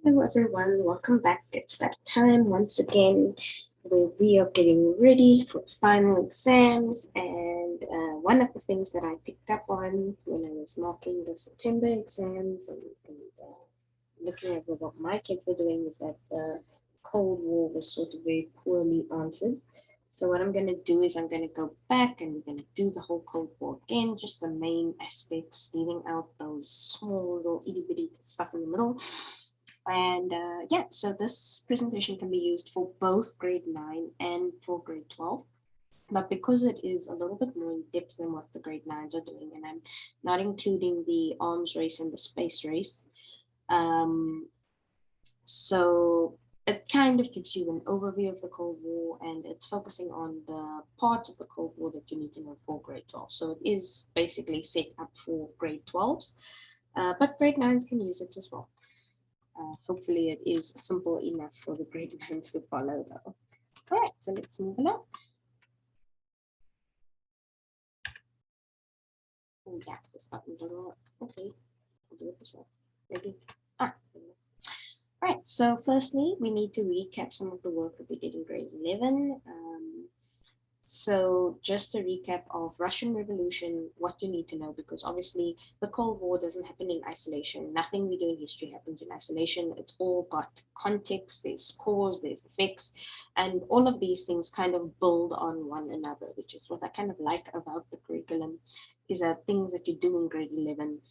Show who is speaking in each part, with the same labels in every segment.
Speaker 1: Hello everyone, welcome back. It's that time once again where we are getting ready for final exams, and one of the things that I picked up on when I was marking the September exams and looking at what my kids were doing is that the Cold War was sort of very poorly answered. So what I'm going to do is I'm going to go back and we're going to do the whole Cold War again, just the main aspects, leaving out those small little itty bitty stuff in the middle. And yeah, so this presentation can be used for both grade 9 and for grade 12. But because it is a little bit more in depth than what the grade 9s are doing, and I'm not including the arms race and the space race, so it kind of gives you an overview of the Cold War, and it's focusing on the parts of the Cold War that you need to know for grade 12. So it is basically set up for grade 12s, but grade 9s can use it as well. Hopefully it is simple enough for the grade 9s to follow though. All right, so let's move along. Oh yeah, this button doesn't work. Okay, I'll do it this way. Maybe. All right, so firstly, we need to recap some of the work that we did in grade 11. So just a recap of Russian Revolution, what you need to know, because obviously the Cold War doesn't happen in isolation. Nothing we do in history happens in isolation. It's all got context, there's cause, there's effects, and all of these things kind of build on one another, which is what I kind of like about the curriculum, is that things that you do in grade 11,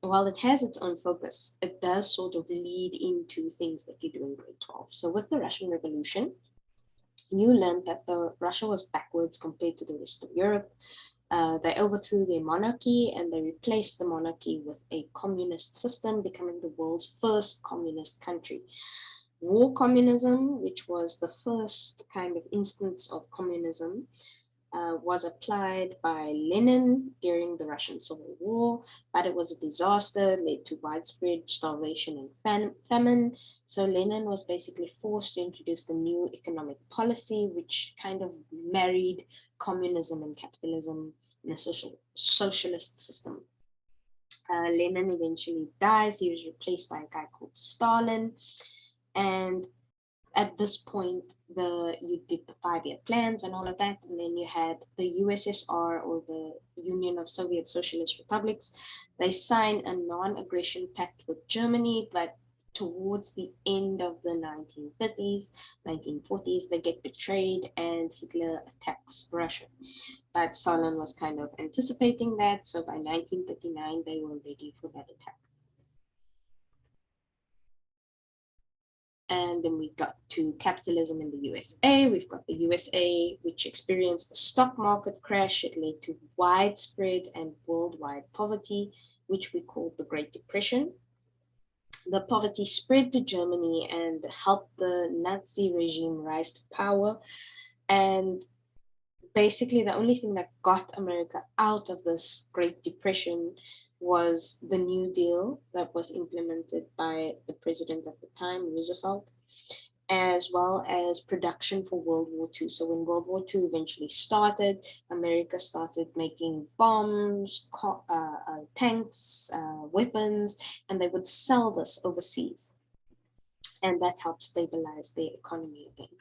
Speaker 1: while it has its own focus, it does sort of lead into things that you do in grade 12. So with the Russian Revolution, you learned that Russia was backwards compared to the rest of Europe. They overthrew their monarchy and they replaced the monarchy with a communist system, becoming the world's first communist country. War communism, which was the first kind of instance of communism, was applied by Lenin during the Russian Civil War, but it was a disaster, led to widespread starvation and famine. So Lenin was basically forced to introduce the new economic policy, which kind of married communism and capitalism in a socialist system. Lenin eventually dies. He was replaced by a guy called Stalin. And at this point, you did the 5-year plans and all of that, and then you had the USSR, or the Union of Soviet Socialist Republics. They signed a non-aggression pact with Germany, but towards the end of the 1930s, 1940s, they get betrayed and Hitler attacks Russia. But Stalin was kind of anticipating that, so by 1939, they were ready for that attack. And then we got to capitalism in the USA. We've got the USA, which experienced the stock market crash. It led to widespread and worldwide poverty, which we called the Great Depression. The poverty spread to Germany and helped the Nazi regime rise to power. And basically, the only thing that got America out of this Great Depression was the New Deal that was implemented by the president at the time, Roosevelt, as well as production for World War II. So when World War II eventually started, America started making bombs, tanks, weapons, and they would sell this overseas. And that helped stabilize their economy again.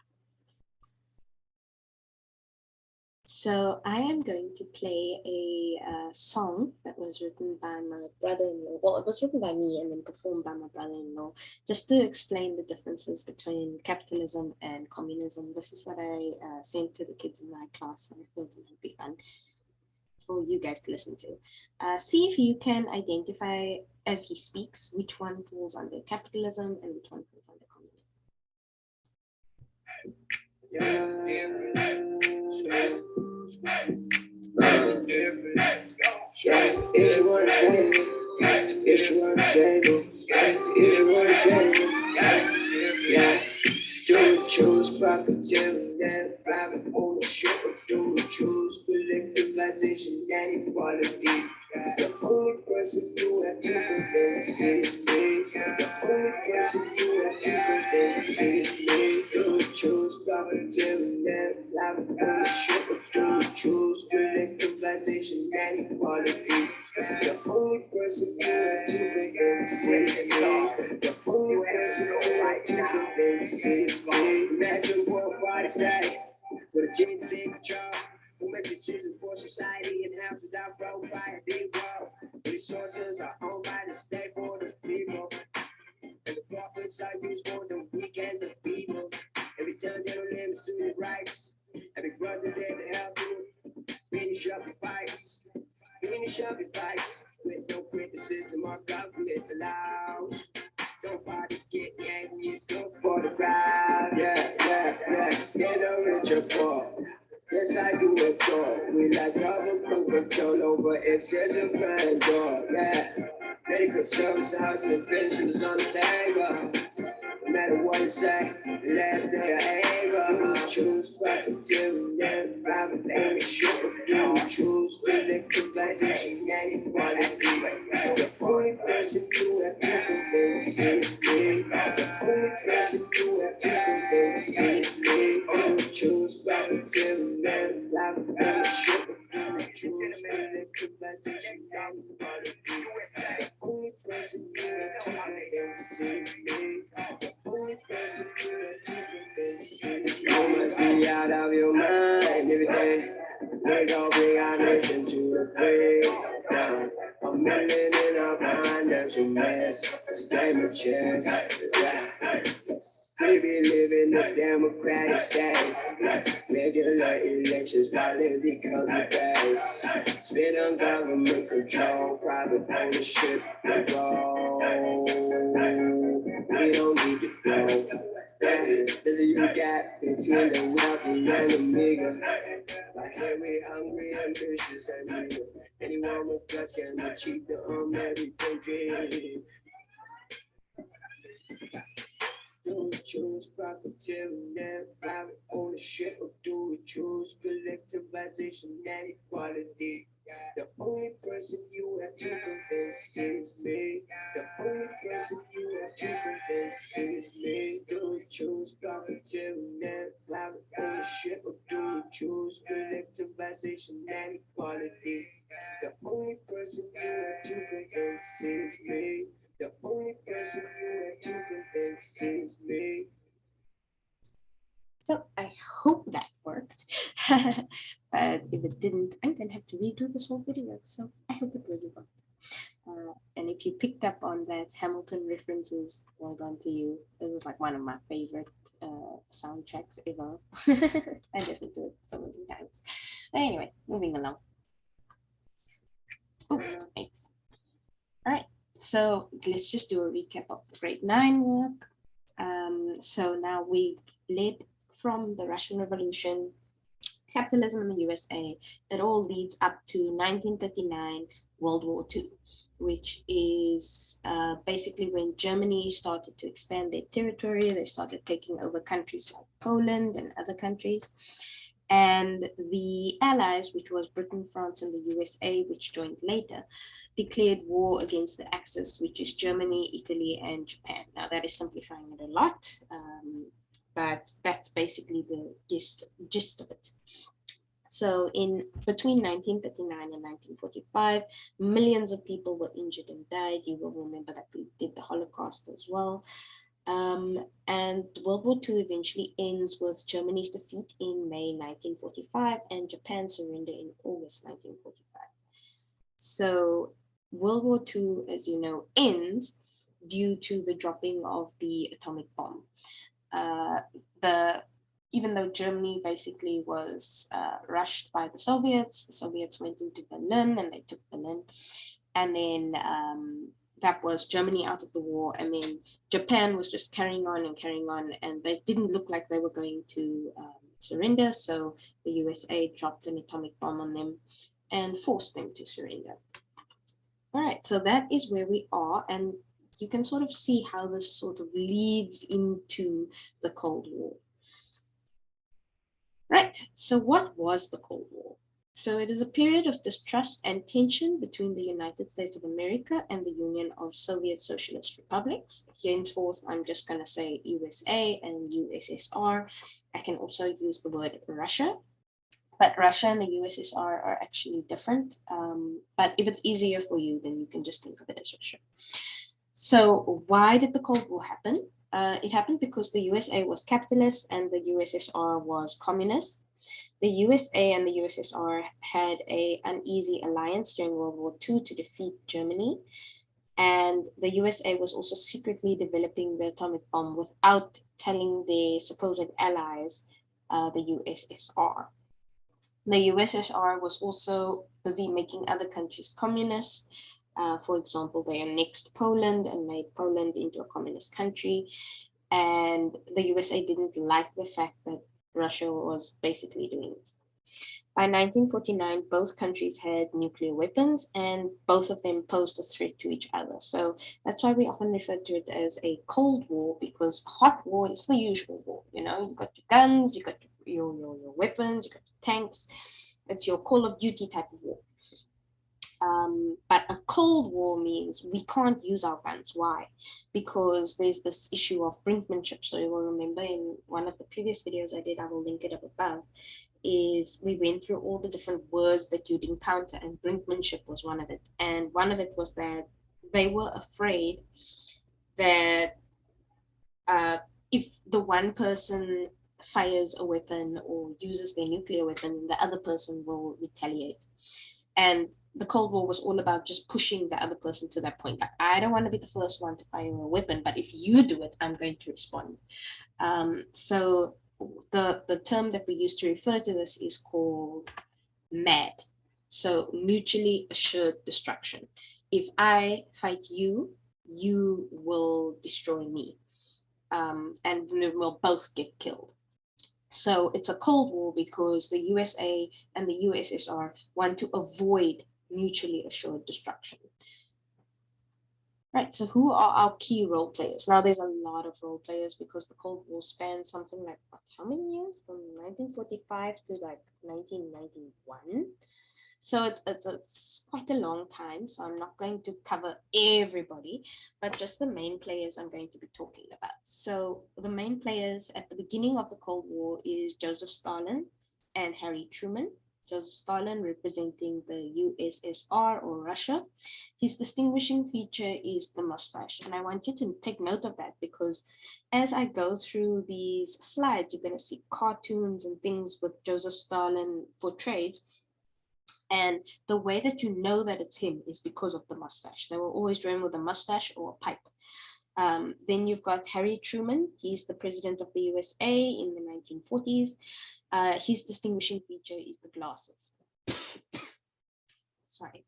Speaker 1: So I am going to play a song that was written by my brother-in-law. Well, it was written by me and then performed by my brother-in-law, just to explain the differences between capitalism and communism. This is what I sent to the kids in my class, and I thought it would be fun for you guys to listen to. See if you can identify, as he speaks, which one falls under capitalism and which one falls under communism. If you want to change it, if you want to change it, if you want to change it, yeah. Do we choose profiteering and private ownership, or do we choose collectivization and equality? The only person you have to convince is me. The only person you have to convince is me. Do we choose profiteering and private ownership, or do we choose collectivization and equality? The only person you have to convince is me. The only
Speaker 2: resources are owned by the state for the people. And the profits are used for the weak and the feeble. Every time they don't live to the rights. Every brother there to help you. Finish up your fights. Finish up your fights. With no criticism or government allowed. Nobody get angry, it's good for the crowd. Yeah, yeah, yeah. Get a rich or poor. Yes, I do it all. We like government control over excessive grandeur. Yeah. Medical service, housing, pensions on the table. No matter what you say, let their anger. Choose profiteering and private aim short. You choose collectivization and equality. The only person you have to convince is me. The only person you have to convince is me. You choose profiteering and private aim short. You choose collectivization and equality. The only person you have to convince is me. The only person you have to convince is me. You must be out of your mind every day. We gon' bring our nation to the breakdown. A million in our mind, there's a mess. It's a game of chess. Yeah. We be living a democratic state. Regular elections, political debates. Spin on government control, private ownership, control. We don't need to go. There's a huge gap between the wealthy and the meager. Like here we hungry, ambitious, and eager. Anyone with guts can achieve the American dream. Do we choose profiteering and private ownership, or do we choose collectivization and equality? The only person you have to convince is me. The only person you have to convince is me. Do we choose profiteering and private ownership, or do we choose collectivization and equality? The only person you have to convince is me. The only person you have to convince is me.
Speaker 1: So I hope that worked. But if it didn't, I'm gonna have to redo this whole video. So I hope it really worked. And if you picked up on that Hamilton references, well done to you. It was like one of my favorite soundtracks ever. I listened to it so many times. But anyway, moving along. Oh, thanks. All right, so let's just do a recap of the grade 9 work. So now we've led from the Russian Revolution, capitalism in the USA. It all leads up to 1939, World War II, which is basically when Germany started to expand their territory. They started taking over countries like Poland and other countries. And the Allies, which was Britain, France, and the USA, which joined later, declared war against the Axis, which is Germany, Italy, and Japan. Now, that is simplifying it a lot, but that's basically the gist of it. So between 1939 and 1945, millions of people were injured and died. You will remember that we did the Holocaust as well. And World War II eventually ends with Germany's defeat in May 1945 and Japan's surrender in August 1945. So World War II, as you know, ends due to the dropping of the atomic bomb. Even though Germany basically was rushed by the Soviets went into Berlin and they took Berlin. And then that was Germany out of the war. And then Japan was just carrying on, and they didn't look like they were going to surrender. So the USA dropped an atomic bomb on them and forced them to surrender. All right, so that is where we are. And you can sort of see how this sort of leads into the Cold War. Right, so what was the Cold War? So it is a period of distrust and tension between the United States of America and the Union of Soviet Socialist Republics. Henceforth, I'm just going to say USA and USSR. I can also use the word Russia, but Russia and the USSR are actually different. But if it's easier for you, then you can just think of it as Russia. So why did the Cold War happen? It happened because the USA was capitalist and the USSR was communist. The USA and the USSR had an uneasy alliance during World War II to defeat Germany. And the USA was also secretly developing the atomic bomb without telling their supposed allies, the USSR. The USSR was also busy making other countries communist. For example, they annexed Poland and made Poland into a communist country. And the USA didn't like the fact that Russia was basically doing this. By 1949, both countries had nuclear weapons and both of them posed a threat to each other. So that's why we often refer to it as a Cold War, because hot war is the usual war. You know, you've got your guns, you've got your weapons, you've got your tanks. It's your Call of Duty type of war. But a Cold War means we can't use our guns. Why? Because there's this issue of brinkmanship. So you will remember in one of the previous videos I did, I will link it up above, is we went through all the different words that you'd encounter, and brinkmanship was one of it. And one of it was that they were afraid that if the one person fires a weapon or uses their nuclear weapon, the other person will retaliate. And the Cold War was all about just pushing the other person to that point. Like, I don't want to be the first one to fire a weapon, but if you do it, I'm going to respond. So the term that we use to refer to this is called MAD. So mutually assured destruction. If I fight you, you will destroy me. And we'll both get killed. So it's a Cold War because the USA and the USSR want to avoid mutually assured destruction. Right, so who are our key role players? Now, there's a lot of role players because the Cold War spans something like, what, how many years? From 1945 to like 1991. So it's quite a long time. So I'm not going to cover everybody, but just the main players I'm going to be talking about. So the main players at the beginning of the Cold War is Joseph Stalin and Harry Truman. Joseph Stalin representing the USSR or Russia. His distinguishing feature is the mustache. And I want you to take note of that because as I go through these slides, you're going to see cartoons and things with Joseph Stalin portrayed. And the way that you know that it's him is because of the mustache. They were always drawn with a mustache or a pipe. Then you've got Harry Truman. He's the president of the USA in the 1940s. His distinguishing feature is the glasses. Sorry.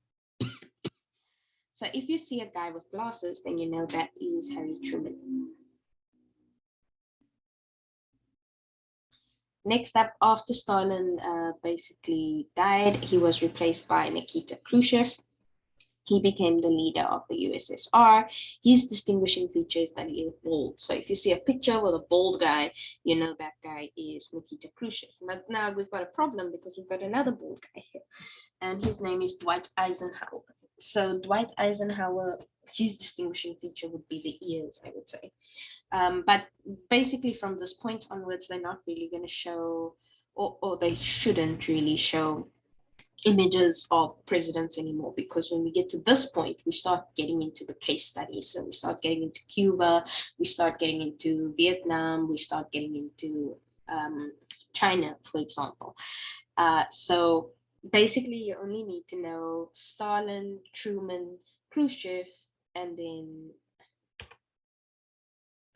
Speaker 1: So if you see a guy with glasses, then you know that is Harry Truman. Next up, after Stalin basically died, he was replaced by Nikita Khrushchev. He became the leader of the USSR. His distinguishing feature is that he is bald. So if you see a picture with a bald guy, you know that guy is Nikita Khrushchev. But now we've got a problem because we've got another bald guy here. And his name is Dwight Eisenhower. So Dwight Eisenhower, his distinguishing feature would be the ears, I would say. But basically from this point onwards, they're not really going to show, or they shouldn't really show images of presidents anymore, because when we get to this point, we start getting into the case studies. So we start getting into Cuba, we start getting into Vietnam, we start getting into China, for example. So basically, you only need to know Stalin, Truman, Khrushchev, and then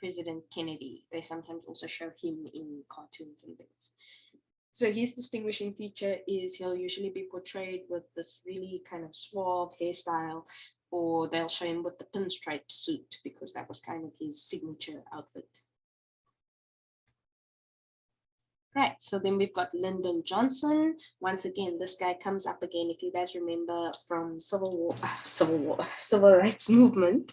Speaker 1: President Kennedy. They sometimes also show him in cartoons and things. So his distinguishing feature is he'll usually be portrayed with this really kind of suave hairstyle, or they'll show him with the pinstripe suit because that was kind of his signature outfit. Right, so then we've got Lyndon Johnson. Once again, this guy comes up again, if you guys remember from civil rights movement.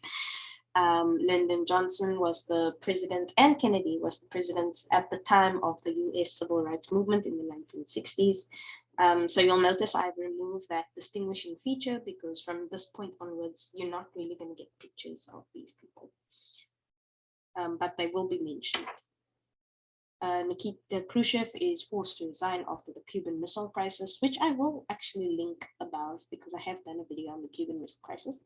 Speaker 1: Lyndon Johnson was the president, and Kennedy was the president at the time of the US civil rights movement in the 1960s. So you'll notice I've removed that distinguishing feature because from this point onwards, you're not really going to get pictures of these people. But they will be mentioned. Nikita Khrushchev is forced to resign after the Cuban Missile Crisis, which I will actually link above because I have done a video on the Cuban Missile Crisis.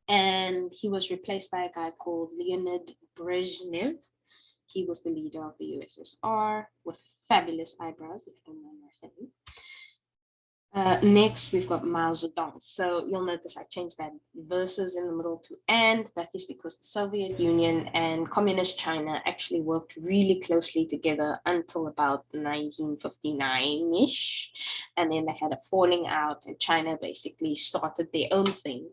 Speaker 1: And he was replaced by a guy called Leonid Brezhnev. He was the leader of the USSR with fabulous eyebrows, if you don't mind my saying. Next, we've got Mao Zedong. So you'll notice I changed that verses in the middle to and. That is because the Soviet Union and Communist China actually worked really closely together until about 1959-ish. And then they had a falling out and China basically started their own thing.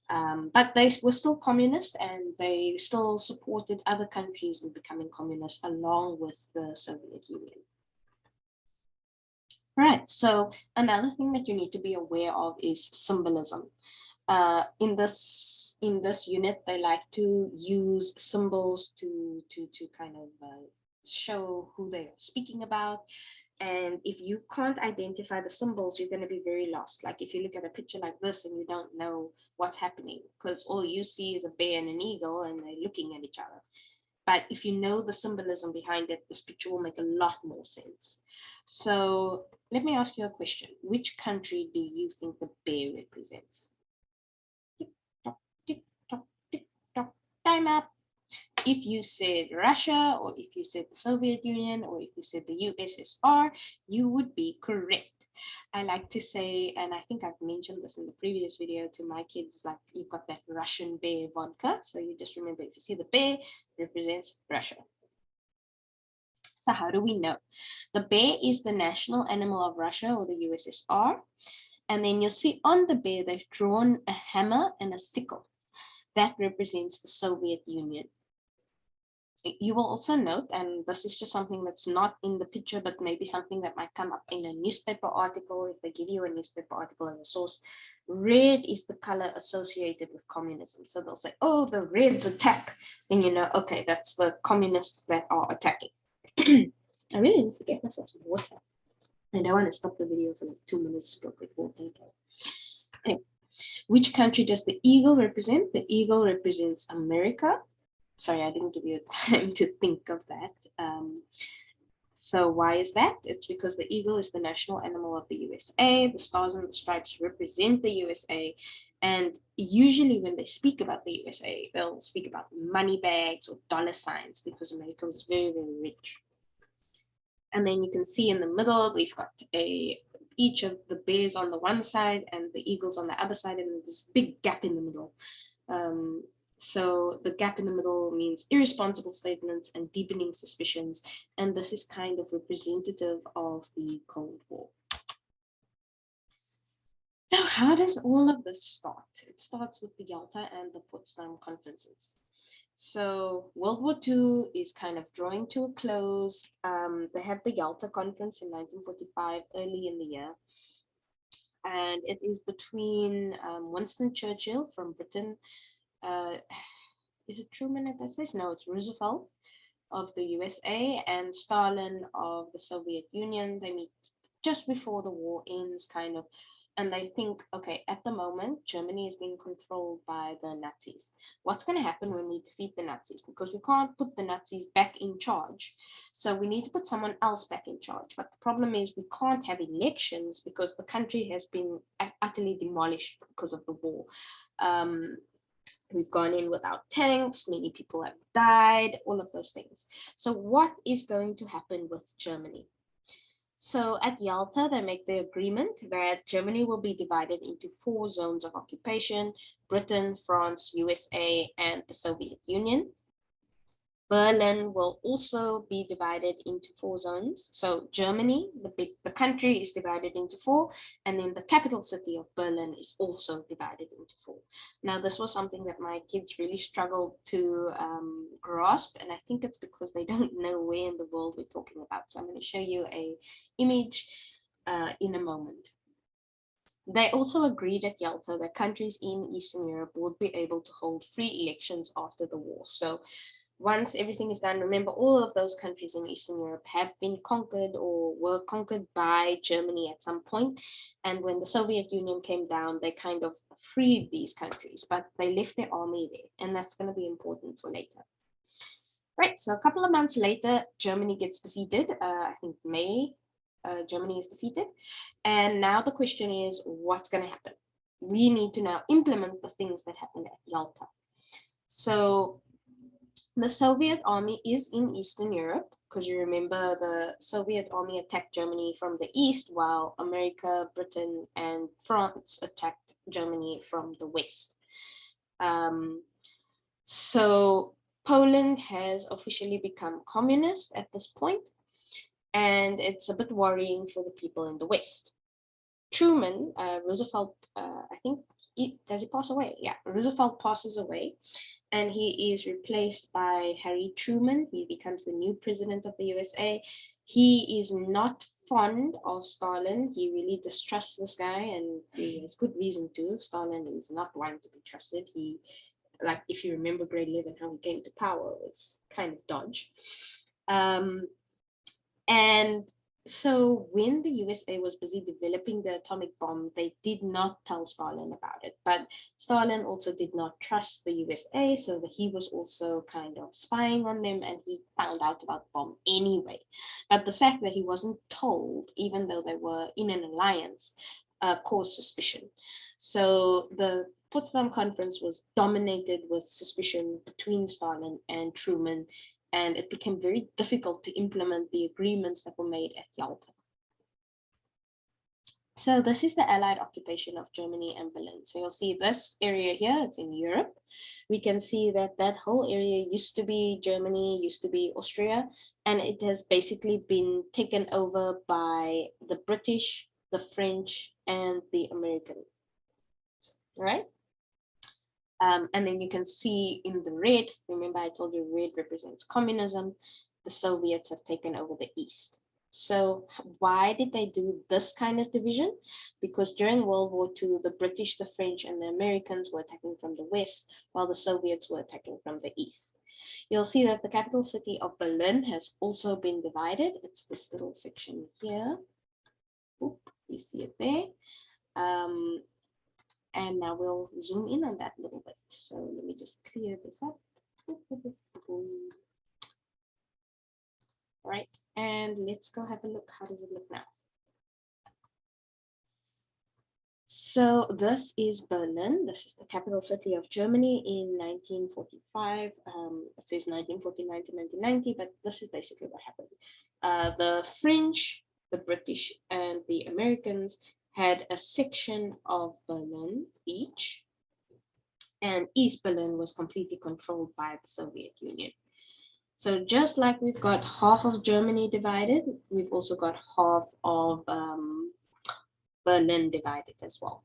Speaker 1: But they were still communist and they still supported other countries in becoming communist along with the Soviet Union. Right, so another thing that you need to be aware of is symbolism. In this unit, they like to use symbols to kind of show who they're speaking about. And if you can't identify the symbols, you're going to be very lost. Like if you look at a picture like this and you don't know what's happening, because all you see is a bear and an eagle and they're looking at each other. But if you know the symbolism behind it, this picture will make a lot more sense. So let me ask you a question. Which country do you think the bear represents? Tick tock, tick tock, tick tock. Time up. If you said Russia, or if you said the Soviet Union, or if you said the USSR, you would be correct. I like to say, and I think I've mentioned this in the previous video to my kids, like you've got that Russian bear vodka. So you just remember if you see the bear, it represents Russia. So how do we know? The bear is the national animal of Russia or the USSR. And then you'll see on the bear, they've drawn a hammer and a sickle. That represents the Soviet Union. You will also note, and this is just something that's not in the picture, but maybe something that might come up in a newspaper article, if they give you a newspaper article as a source, red is the color associated with communism. So they'll say, oh, the Reds attack. And you know, okay, that's the communists that are attacking. I really didn't forget myself some water. I don't want to stop the video for like 2 minutes to go get water. Okay. Which country does the eagle represent? The eagle represents America. Sorry, I didn't give you time to think of that. So why is that? It's because the eagle is the national animal of the USA. The stars and the stripes represent the USA. And usually when they speak about the USA, they'll speak about money bags or dollar signs because America was very, very rich. And then you can see in the middle, we've got each of the bears on the one side and the eagles on the other side, and this big gap in the middle. So the gap in the middle means irresponsible statements and deepening suspicions. And this is kind of representative of the Cold War. So how does all of this start? It starts with the Yalta and the Potsdam conferences. So World War II is kind of drawing to a close. They had the Yalta conference in 1945, early in the year. And it is between Winston Churchill from Britain. Is it Truman at that stage? No, it's Roosevelt of the USA and Stalin of the Soviet Union. They meet just before the war ends, kind of, and they think, okay, at the moment, Germany is being controlled by the Nazis. What's going to happen when we defeat the Nazis? Because we can't put the Nazis back in charge. So we need to put someone else back in charge. But the problem is we can't have elections because the country has been utterly demolished because of the war. We've gone in without tanks, many people have died, all of those things. So what is going to happen with Germany? So at Yalta, they make the agreement that Germany will be divided into 4 zones of occupation: Britain, France, USA, and the Soviet Union. Berlin will also be divided into 4 zones. So Germany, the country, is divided into 4, and then the capital city of Berlin is also divided into 4. Now, this was something that my kids really struggled to grasp, and I think it's because they don't know where in the world we're talking about. So I'm going to show you an image in a moment. They also agreed at Yalta that countries in Eastern Europe would be able to hold free elections after the war. So once everything is done, remember all of those countries in Eastern Europe have been conquered or were conquered by Germany at some point. And when the Soviet Union came down, they kind of freed these countries, but they left their army there. And that's going to be important for later. Right, so a couple of months later, Germany gets defeated. I think May, Germany is defeated. And now the question is, what's going to happen? We need to now implement the things that happened at Yalta. So The Soviet army is in Eastern Europe, because you remember the Soviet army attacked Germany from the east, while America, Britain, and France attacked Germany from the west. So Poland has officially become communist at this point, and it's a bit worrying for the people in the west. Truman, Roosevelt, I think, does he pass away? Yeah, Roosevelt passes away, and he is replaced by Harry Truman. He becomes the new president of the USA. He is not fond of Stalin. He really distrusts this guy, and he has good reason to. Stalin is not one to be trusted. He, like, if you remember grade 11, how he came to power, it's kind of dodge. And so when the USA was busy developing the atomic bomb, they did not tell Stalin about it. But Stalin also did not trust the USA, so that he was also kind of spying on them, and he found out about the bomb anyway. But the fact that he wasn't told, even though they were in an alliance, caused suspicion. So the Potsdam Conference was dominated with suspicion between Stalin and Truman, and it became very difficult to implement the agreements that were made at Yalta. So this is the Allied occupation of Germany and Berlin. So you'll see this area here, it's in Europe. We can see that that whole area used to be Germany, used to be Austria, and it has basically been taken over by the British, the French, and the Americans, right? And then you can see in the red, remember I told you red represents communism, the Soviets have taken over the East. So why did they do this kind of division? Because during World War II, the British, the French, and the Americans were attacking from the West, while the Soviets were attacking from the East. You'll see that the capital city of Berlin has also been divided. It's this little section here. Oop, you see it there. And now we'll zoom in on that a little bit. So let me just clear this up. All right, and let's go have a look. How does it look now? So this is Berlin. This is the capital city of Germany in 1945. It says 1949 to 1990, but this is basically what happened. The French, the British, and the Americans had a section of Berlin each, and East Berlin was completely controlled by the Soviet Union. So just like we've got half of Germany divided, we've also got half of Berlin divided as well.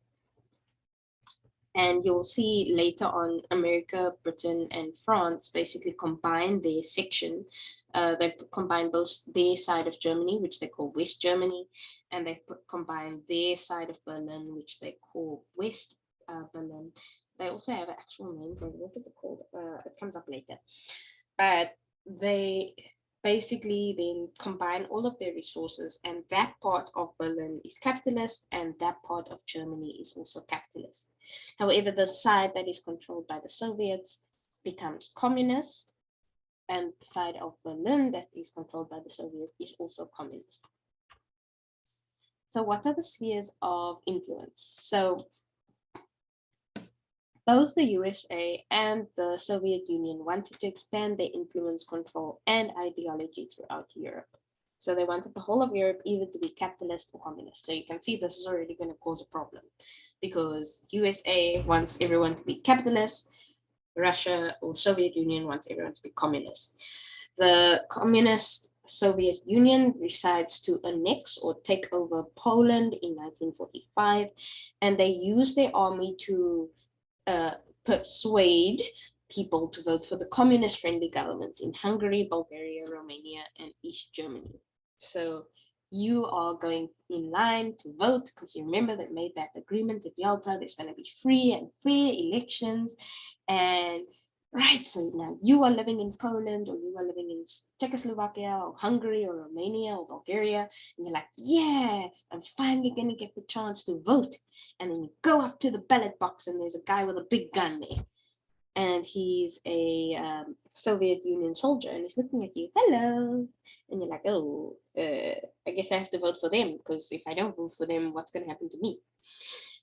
Speaker 1: And you'll see later on America, Britain, and France basically combine their section. They combine both their side of Germany, which they call West Germany, and they combine their side of Berlin, which they call West Berlin. They also have an actual name for it. What is it called? It comes up later. But they basically then combine all of their resources, and that part of Berlin is capitalist and that part of Germany is also capitalist. However, the side that is controlled by the Soviets becomes communist, and the side of Berlin that is controlled by the Soviets is also communist. So what are the spheres of influence? So both the USA and the Soviet Union wanted to expand their influence, control, and ideology throughout Europe. So they wanted the whole of Europe either to be capitalist or communist. So you can see this is already going to cause a problem, because USA wants everyone to be capitalist, Russia or Soviet Union wants everyone to be communist. The communist Soviet Union decides to annex or take over Poland in 1945, and they use their army to persuade people to vote for the communist-friendly governments in Hungary, Bulgaria, Romania, and East Germany. So you are going in line to vote, because you remember they made that agreement at Yalta. There's going to be free and fair elections. And right, so now you are living in Poland, or you are living in Czechoslovakia or Hungary or Romania or Bulgaria, and you're like, yeah, I'm finally going to get the chance to vote. And then you go up to the ballot box and there's a guy with a big gun there. And he's a Soviet Union soldier, and he's looking at you, hello. And you're like, oh, I guess I have to vote for them, because if I don't vote for them, what's going to happen to me?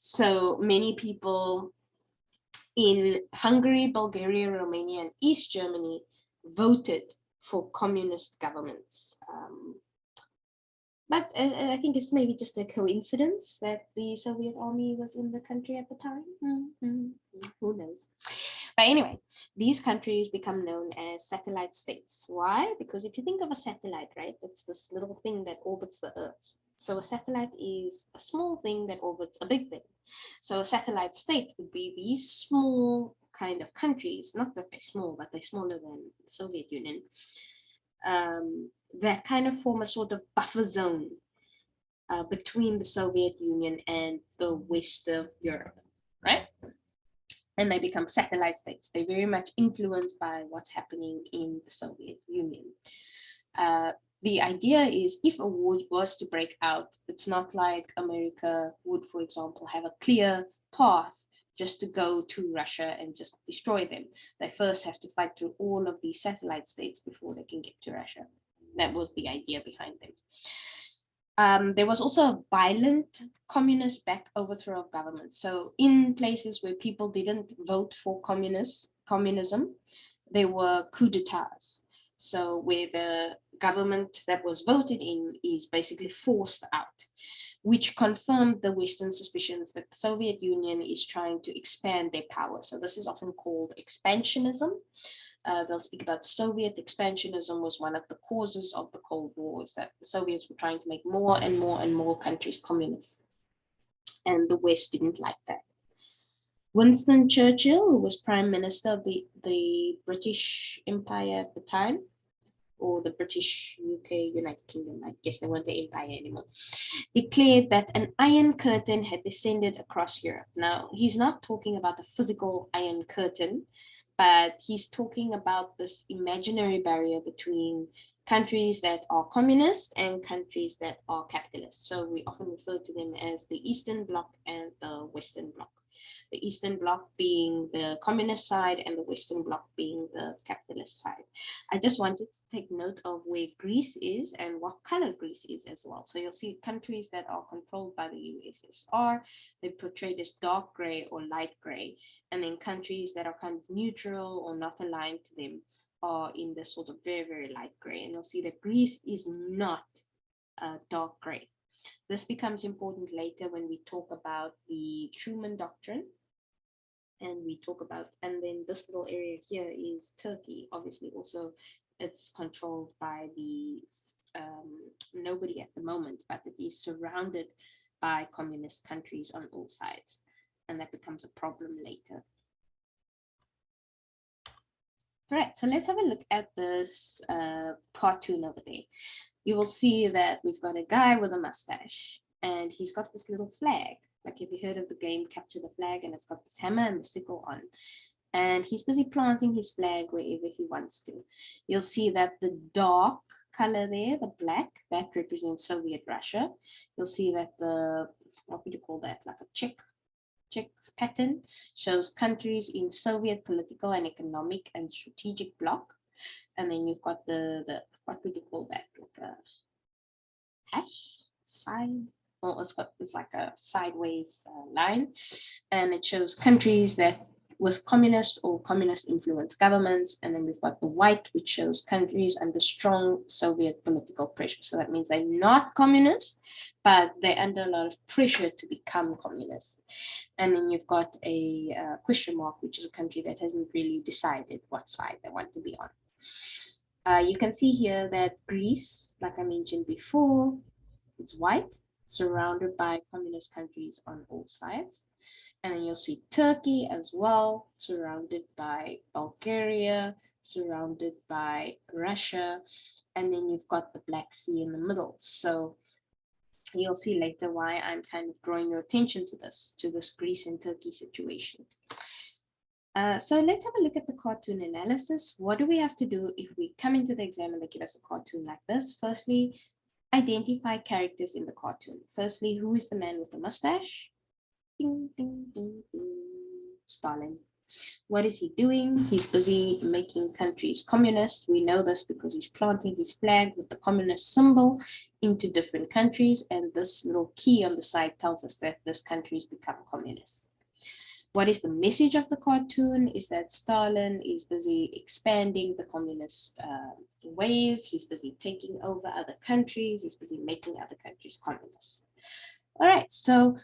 Speaker 1: So many people in Hungary, Bulgaria, Romania, and East Germany voted for communist governments. But I think it's maybe just a coincidence that the Soviet army was in the country at the time. Who knows? But anyway, these countries become known as satellite states. Why? Because if you think of a satellite, right, that's this little thing that orbits the Earth. So a satellite is a small thing that orbits a big thing. So a satellite state would be these small kind of countries, not that they're small, but they're smaller than the Soviet Union, that kind of form a sort of buffer zone between the Soviet Union and the west of Europe, right? And they become satellite states. They're very much influenced by what's happening in the Soviet Union. The idea is if a war was to break out, it's not like America would, for example, have a clear path just to go to Russia and just destroy them. They first have to fight through all of these satellite states before they can get to Russia. That was the idea behind them. There was also a violent communist-backed overthrow of government. So in places where people didn't vote for communism, there were coups d'etats. So where the government that was voted in is basically forced out, which confirmed the Western suspicions that the Soviet Union is trying to expand their power. So this is often called expansionism. They'll speak about Soviet expansionism was one of the causes of the Cold War, is that the Soviets were trying to make more and more and more countries communist. And the West didn't like that. Winston Churchill, who was Prime Minister of the British Empire at the time, or the British UK United Kingdom, I guess they weren't the empire anymore, declared that an iron curtain had descended across Europe. Now, he's not talking about the physical iron curtain, but he's talking about this imaginary barrier between countries that are communist and countries that are capitalist. So we often refer to them as the Eastern Bloc and the Western Bloc. The Eastern Bloc being the communist side and the Western Bloc being the capitalist side. I just wanted to take note of where Greece is and what color Greece is as well. So you'll see countries that are controlled by the USSR, they're portrayed as dark gray or light gray. And then countries that are kind of neutral or not aligned to them are in the sort of very, very light gray. And you'll see that Greece is not dark gray. This becomes important later when we talk about the Truman Doctrine. And we talk about, and then this little area here is Turkey. Obviously, also it's controlled by the nobody at the moment, but it is surrounded by communist countries on all sides. And that becomes a problem later. All right, so let's have a look at this cartoon over there. You will see that we've got a guy with a mustache, and he's got this little flag. Like, have you heard of the game Capture the Flag? And it's got this hammer and the sickle on. And he's busy planting his flag wherever he wants to. You'll see that the dark color there, the black, that represents Soviet Russia. You'll see that the, what would you call that? Like a check pattern shows countries in Soviet political and economic and strategic bloc. And then you've got the what would you call that? Like a hash sign. Well, it's like a sideways line, and it shows countries that with communist or communist influenced governments. And then we've got the white, which shows countries under strong Soviet political pressure. So that means they're not communist, but they're under a lot of pressure to become communist. And then you've got a question mark, which is a country that hasn't really decided what side they want to be on. You can see here that Greece, like I mentioned before, it's white, surrounded by communist countries on all sides. And then you'll see Turkey as well, surrounded by Bulgaria, surrounded by Russia, and then you've got the Black Sea in the middle. So you'll see later why I'm kind of drawing your attention to this Greece and Turkey situation. So let's have a look at the cartoon analysis. What do we have to do if we come into the exam and they give us a cartoon like this? Firstly, identify characters in the cartoon. Firstly, who is the man with the mustache? Ding, ding, ding, ding. Stalin. What is he doing? He's busy making countries communist. We know this because he's planting his flag with the communist symbol into different countries. And this little key on the side tells us that this country's become communist. What is the message of the cartoon? Is that Stalin is busy expanding the communist ways. He's busy taking over other countries. He's busy making other countries communist. All right, so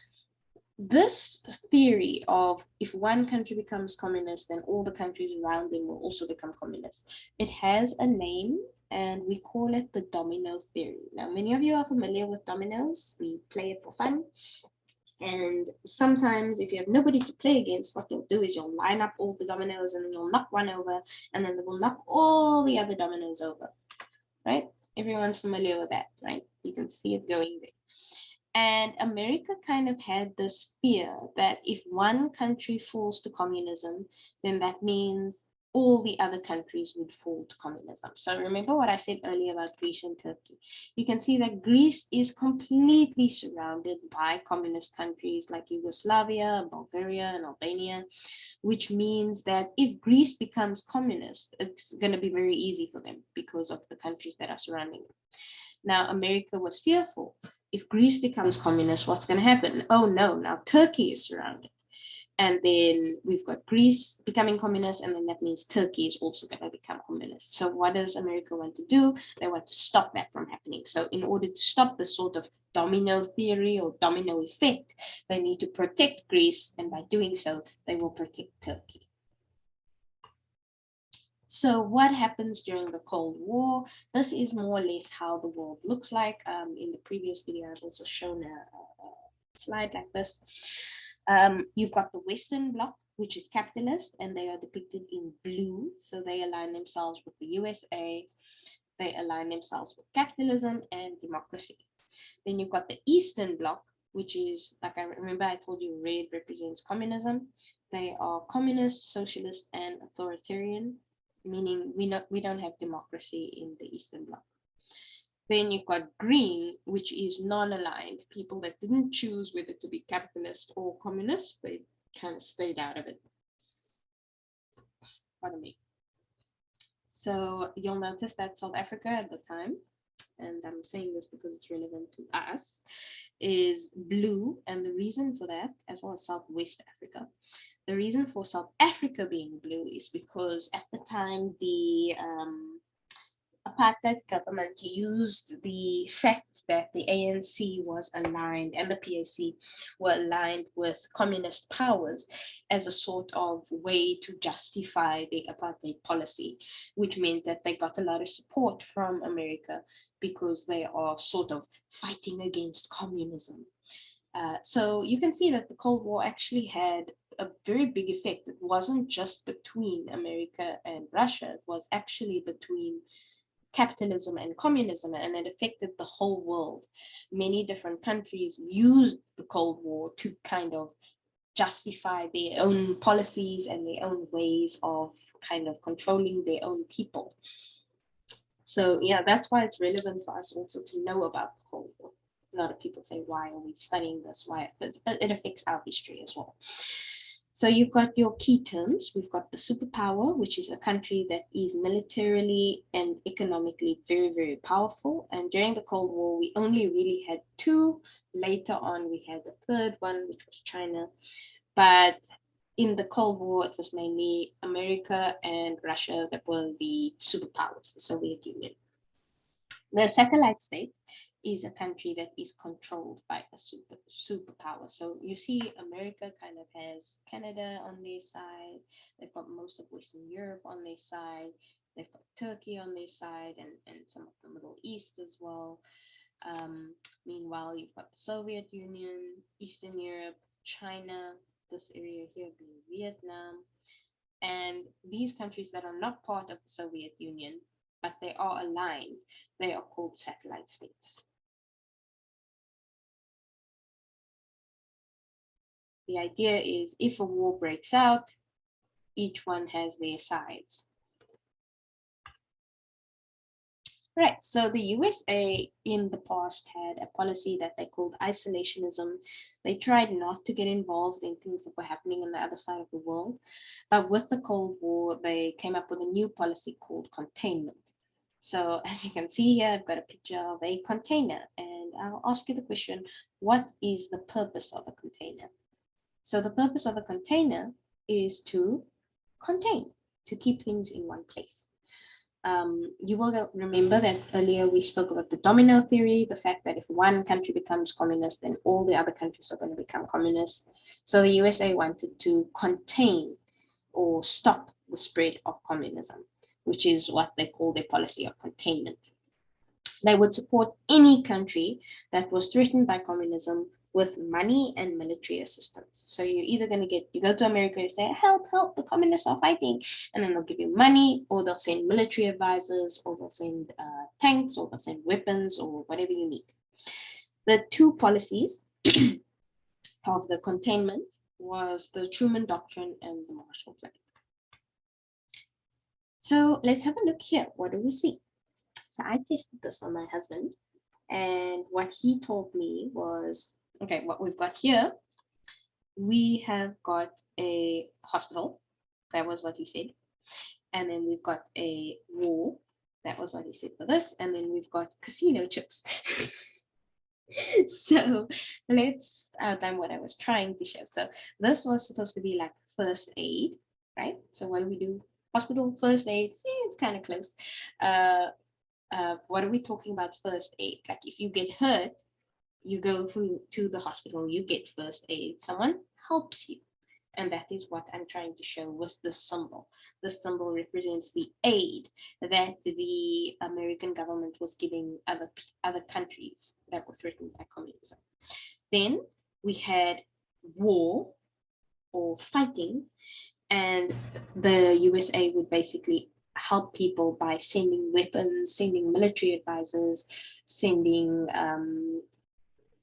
Speaker 1: this theory of if one country becomes communist, then all the countries around them will also become communist. It has a name, and we call it the domino theory. Now, many of you are familiar with dominoes. We play it for fun. And sometimes if you have nobody to play against, what you'll do is you'll line up all the dominoes and then you'll knock one over, and then they will knock all the other dominoes over, right? Everyone's familiar with that, right? You can see it going there. And America kind of had this fear that if one country falls to communism, then that means all the other countries would fall to communism. So remember what I said earlier about Greece and Turkey. You can see that Greece is completely surrounded by communist countries like Yugoslavia, Bulgaria, and Albania, which means that if Greece becomes communist, it's going to be very easy for them because of the countries that are surrounding them. Now, America was fearful. If Greece becomes communist, what's going to happen? Oh no, now Turkey is surrounded. And then we've got Greece becoming communist, and then that means Turkey is also going to become communist. So what does America want to do? They want to stop that from happening. So in order to stop this sort of domino theory or domino effect, they need to protect Greece, and by doing so, they will protect Turkey. So what happens during the Cold War? This is more or less how the world looks like. In the previous video, I've also shown a slide like this. You've got the Western Bloc, which is capitalist, and they are depicted in blue. So they align themselves with the USA. They align themselves with capitalism and democracy. Then you've got the Eastern Bloc, which is, like I remember I told you, red represents communism. They are communist, socialist, and authoritarian, meaning we don't have democracy in the Eastern Bloc. Then you've got green, which is non-aligned, people that didn't choose whether to be capitalist or communist. They kind of stayed out of it. Pardon me. So you'll notice that South Africa at the time, and I'm saying this because it's relevant to us, is blue. And the reason for that, as well as Southwest Africa, the reason for South Africa being blue is because at the time the apartheid government used the fact that the ANC was aligned and the PAC were aligned with communist powers as a sort of way to justify the apartheid policy, which meant that they got a lot of support from America because they are sort of fighting against communism. So you can see that the Cold War actually had a very big effect. It wasn't just between America and Russia, it was actually between capitalism and communism, and it affected the whole world. Many different countries used the Cold War to kind of justify their own policies and their own ways of kind of controlling their own people. So yeah, that's why it's relevant for us also to know about the Cold War. A lot of people say, why are we studying this? Why? But it affects our history as well. So you've got your key terms. We've got the superpower, which is a country that is militarily and economically very, very powerful. And during the Cold War, we only really had two. Later on, we had the third one, which was China. But in the Cold War, it was mainly America and Russia that were the superpowers, the Soviet Union. The satellite state is a country that is controlled by a superpower. So you see America kind of has Canada on their side. They've got most of Western Europe on their side. They've got Turkey on their side and some of the Middle East as well. Meanwhile, you've got the Soviet Union, Eastern Europe, China, this area here being Vietnam. And these countries that are not part of the Soviet Union, but they are aligned, they are called satellite states. The idea is if a war breaks out, each one has their sides. Right, so the USA in the past had a policy that they called isolationism. They tried not to get involved in things that were happening on the other side of the world. But with the Cold War, they came up with a new policy called containment. So as you can see here, I've got a picture of a container, and I'll ask you the question, what is the purpose of a container? So the purpose of a container is to contain, to keep things in one place. You will remember that earlier we spoke about the domino theory, the fact that if one country becomes communist, then all the other countries are going to become communist. So the USA wanted to contain or stop the spread of communism, which is what they call their policy of containment. They would support any country that was threatened by communism with money and military assistance. So you're either going to you go to America, you say, help, help, the communists are fighting, and then they'll give you money, or they'll send military advisors, or they'll send tanks, or they'll send weapons, or whatever you need. The two policies of the containment was the Truman Doctrine and the Marshall Plan. So let's have a look here. What do we see? So I tested this on my husband, and what he told me was, okay, what we've got here, we have got a hospital. That was what he said. And then we've got a war. That was what he said for this. And then we've got casino chips. So let's outline what I was trying to show. So this was supposed to be like first aid, right? So what do we do? Hospital, first aid, it's kind of close. What are we talking about first aid? Like if you get hurt, you go to the hospital, you get first aid, someone helps you. And that is what I'm trying to show with this symbol. This symbol represents the aid that the American government was giving other countries that were threatened by communism. Then we had war or fighting, and the USA would basically help people by sending weapons, sending military advisors, sending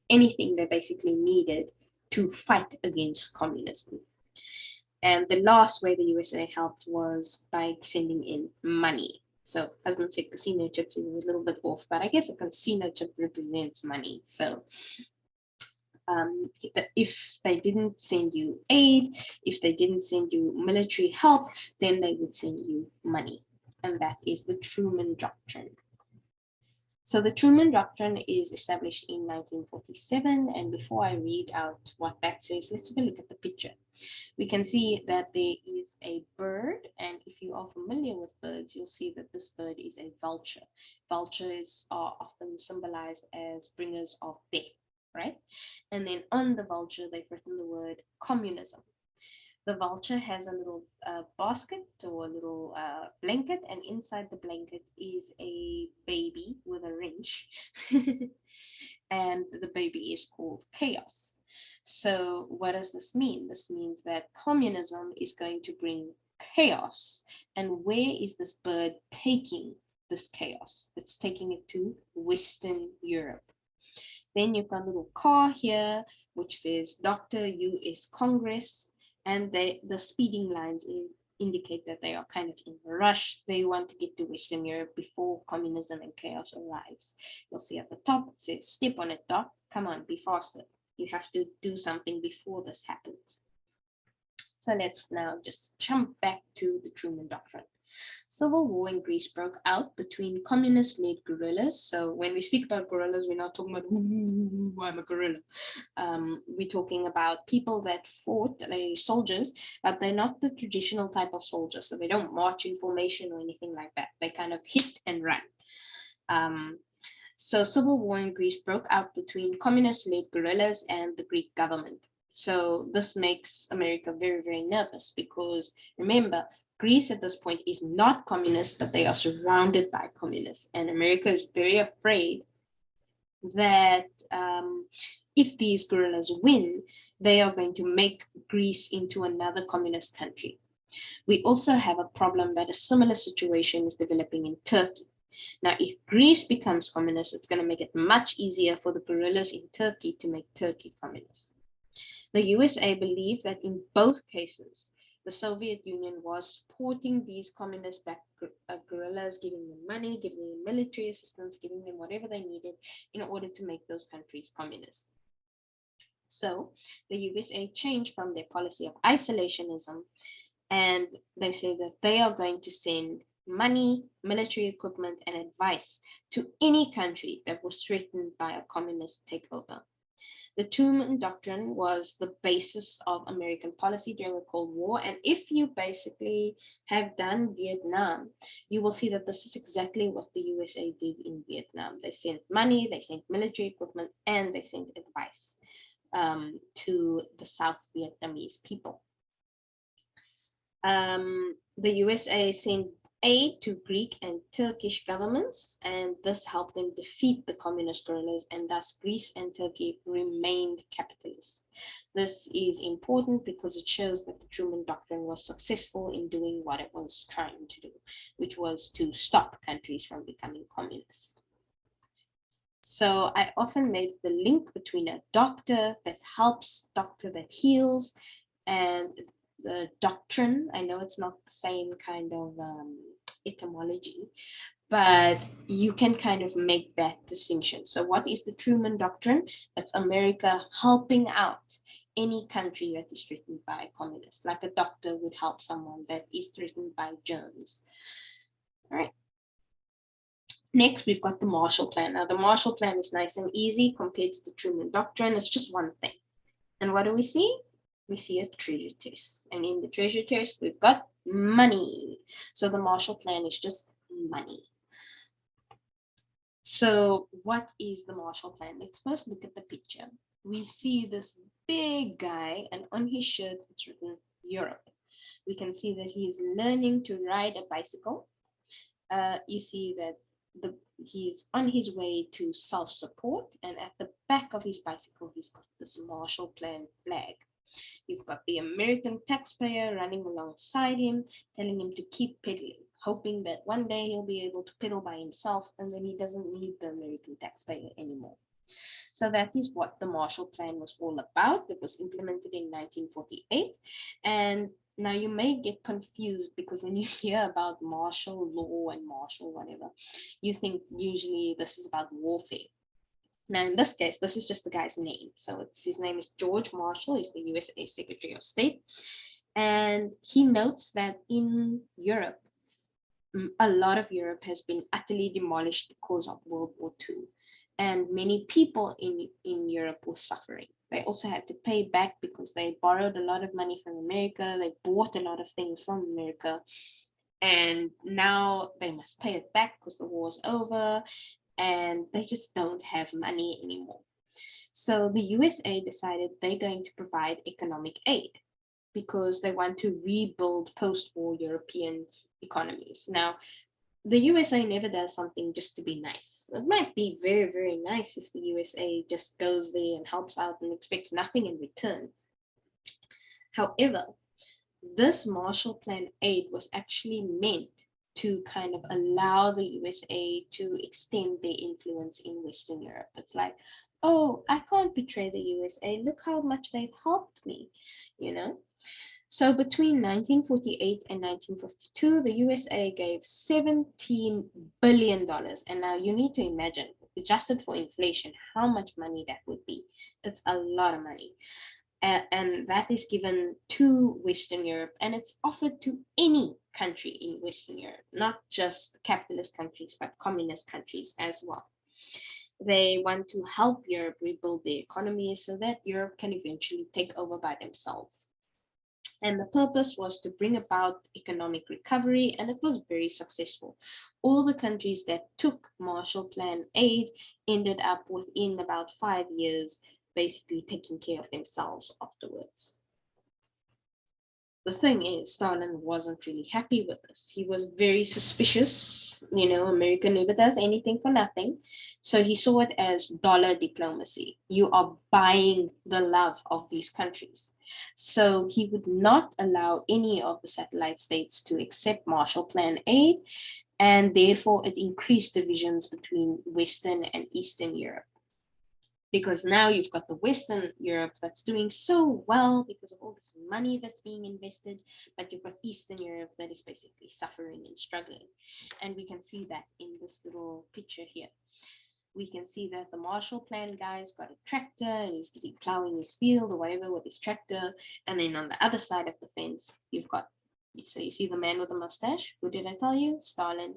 Speaker 1: anything they basically needed to fight against communism. And the last way the USA helped was by sending in money. So husband said casino chips, it was a little bit off, but I guess a casino chip represents money. So if they didn't send you aid, if they didn't send you military help, then they would send you money. And that is the Truman Doctrine. So the Truman Doctrine is established in 1947. And before I read out what that says, let's have a look at the picture. We can see that there is a bird. And if you are familiar with birds, you'll see that this bird is a vulture. Vultures are often symbolized as bringers of death, right? And then on the vulture, they've written the word communism. The vulture has a little basket or a little blanket, and inside the blanket is a baby with a wrench. And the baby is called chaos. So what does this mean? This means that communism is going to bring chaos. And where is this bird taking this chaos? It's taking it to Western Europe. Then you've got a little car here, which says Dr. U.S. Congress. And the speeding lines indicate that they are kind of in a rush. They want to get to Western Europe before communism and chaos arrives. You'll see at the top, it says, step on it, Doc. Come on, be faster. You have to do something before this happens. So let's now just jump back to the Truman Doctrine. Civil war in Greece broke out between communist-led guerrillas. So when we speak about guerrillas, we're not talking about, ooh, I'm a guerrilla. We're talking about people that fought, they're soldiers, but they're not the traditional type of soldier. So they don't march in formation or anything like that. They kind of hit and run. So civil war in Greece broke out between communist-led guerrillas and the Greek government. So this makes America very, very nervous because remember, Greece at this point is not communist, but they are surrounded by communists. And America is very afraid that if these guerrillas win, they are going to make Greece into another communist country. We also have a problem that a similar situation is developing in Turkey. Now, if Greece becomes communist, it's going to make it much easier for the guerrillas in Turkey to make Turkey communist. The USA believed that in both cases, the Soviet Union was supporting these communist-backed guerrillas, giving them money, giving them military assistance, giving them whatever they needed in order to make those countries communist. So the USA changed from their policy of isolationism, and they say that they are going to send money, military equipment, and advice to any country that was threatened by a communist takeover. The Truman Doctrine was the basis of American policy during the Cold War. And if you basically have done Vietnam, you will see that this is exactly what the USA did in Vietnam. They sent money, they sent military equipment, and they sent advice to the South Vietnamese people. The USA sent aid to Greek and Turkish governments, and this helped them defeat the communist guerrillas, and thus Greece and Turkey remained capitalist. This is important because it shows that the Truman Doctrine was successful in doing what it was trying to do, which was to stop countries from becoming communist. So I often made the link between a doctor that helps, doctor that heals, and the doctrine. I know it's not the same kind of etymology, but you can kind of make that distinction. So what is the Truman Doctrine? It's America helping out any country that is threatened by communists, like a doctor would help someone that is threatened by germs. All right. Next, we've got the Marshall Plan. Now, the Marshall Plan is nice and easy compared to the Truman Doctrine. It's just one thing. And what do we see? We see a treasure chest. And in the treasure chest, we've got money. So the Marshall Plan is just money. So what is the Marshall Plan? Let's first look at the picture. We see this big guy, and on his shirt, it's written Europe. We can see that he is learning to ride a bicycle. You see that he's on his way to self-support, and at the back of his bicycle, he's got this Marshall Plan flag. You've got the American taxpayer running alongside him, telling him to keep pedaling, hoping that one day he'll be able to pedal by himself, and then he doesn't need the American taxpayer anymore. So that is what the Marshall Plan was all about. It was implemented in 1948, and now you may get confused because when you hear about martial law and martial whatever, you think usually this is about warfare. Now, in this case, this is just the guy's name. So his name is George Marshall. He's the USA Secretary of State. And he notes that in Europe, a lot of Europe has been utterly demolished because of World War II. And many people in Europe were suffering. They also had to pay back because they borrowed a lot of money from America. They bought a lot of things from America. And now they must pay it back because the war's over. And they just don't have money anymore. So the USA decided they're going to provide economic aid because they want to rebuild post-war European economies. Now, the USA never does something just to be nice. It might be very, very nice if the USA just goes there and helps out and expects nothing in return. However, this Marshall Plan aid was actually meant to kind of allow the USA to extend their influence in Western Europe. It's like, oh, I can't betray the USA. Look how much they've helped me, you know? So between 1948 and 1952, the USA gave $17 billion. And now you need to imagine, adjusted for inflation, how much money that would be. It's a lot of money. And that is given to Western Europe, and it's offered to any country in Western Europe, not just capitalist countries, but communist countries as well. They want to help Europe rebuild their economy so that Europe can eventually take over by themselves. And the purpose was to bring about economic recovery, and it was very successful. All the countries that took Marshall Plan aid ended up within about 5 years basically taking care of themselves afterwards. The thing is, Stalin wasn't really happy with this. He was very suspicious. You know, America never does anything for nothing. So he saw it as dollar diplomacy. You are buying the love of these countries. So he would not allow any of the satellite states to accept Marshall Plan aid, and therefore it increased divisions between Western and Eastern Europe. Because now you've got the Western Europe that's doing so well because of all this money that's being invested, but you've got Eastern Europe that is basically suffering and struggling. And we can see that in this little picture here. We can see that the Marshall Plan guy's got a tractor and he's busy plowing his field or whatever with his tractor. And then on the other side of the fence, you've got, so you see the man with the mustache. Who did I tell you? Stalin.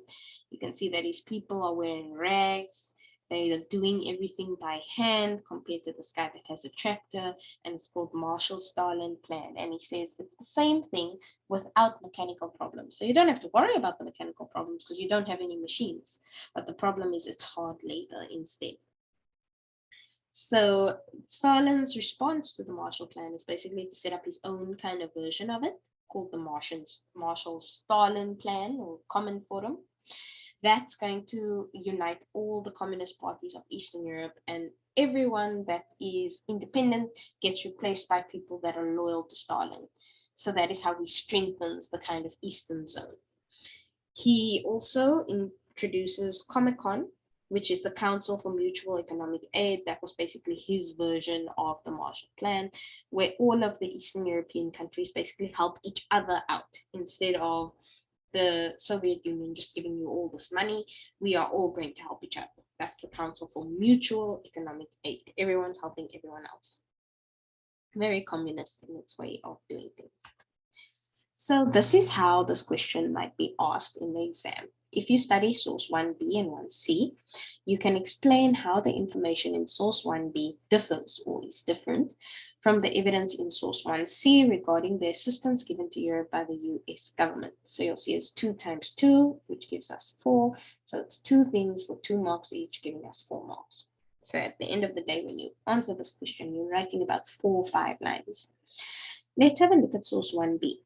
Speaker 1: You can see that his people are wearing rags. They are doing everything by hand compared to this guy that has a tractor, and it's called Marshall-Stalin plan. And he says it's the same thing without mechanical problems. So you don't have to worry about the mechanical problems because you don't have any machines. But the problem is it's hard labor instead. So Stalin's response to the Marshall Plan is basically to set up his own kind of version of it, called the Marshall-Stalin Plan or Common Forum. That's going to unite all the communist parties of Eastern Europe, and everyone that is independent gets replaced by people that are loyal to Stalin. So that is how he strengthens the kind of Eastern zone. He also introduces Comecon, which is the Council for Mutual Economic Aid. That was basically his version of the Marshall Plan, where all of the Eastern European countries basically help each other out instead of the Soviet Union just giving you all this money. We are all going to help each other. That's the Council for Mutual Economic Aid. Everyone's helping everyone else. Very communist in its way of doing things. So this is how this question might be asked in the exam. If you study source 1b and 1c, you can explain how the information in source 1b differs or is different from the evidence in source 1c regarding the assistance given to Europe by the US government. So you'll see it's 2 times 2, which gives us 4. So it's 2 things for 2 marks each, giving us 4 marks. So at the end of the day, when you answer this question, you're writing about 4 or 5 lines. Let's have a look at source 1b.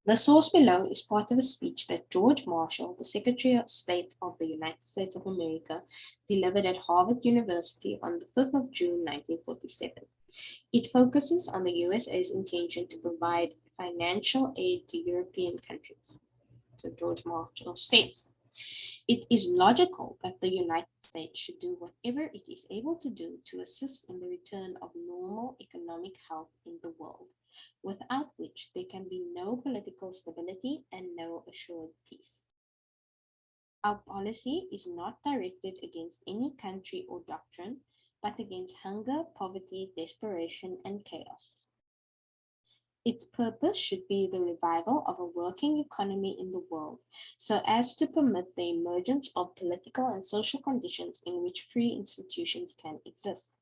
Speaker 1: The source below is part of a speech that George Marshall, the Secretary of State of the United States of America, delivered at Harvard University on the 5th of June, 1947. It focuses on the USA's intention to provide financial aid to European countries. So George Marshall says, it is logical that the United States should do whatever it is able to do to assist in the return of normal economic health in the world, without which there can be no political stability and no assured peace. Our policy is not directed against any country or doctrine, but against hunger, poverty, desperation, and chaos. Its purpose should be the revival of a working economy in the world, so as to permit the emergence of political and social conditions in which free institutions can exist.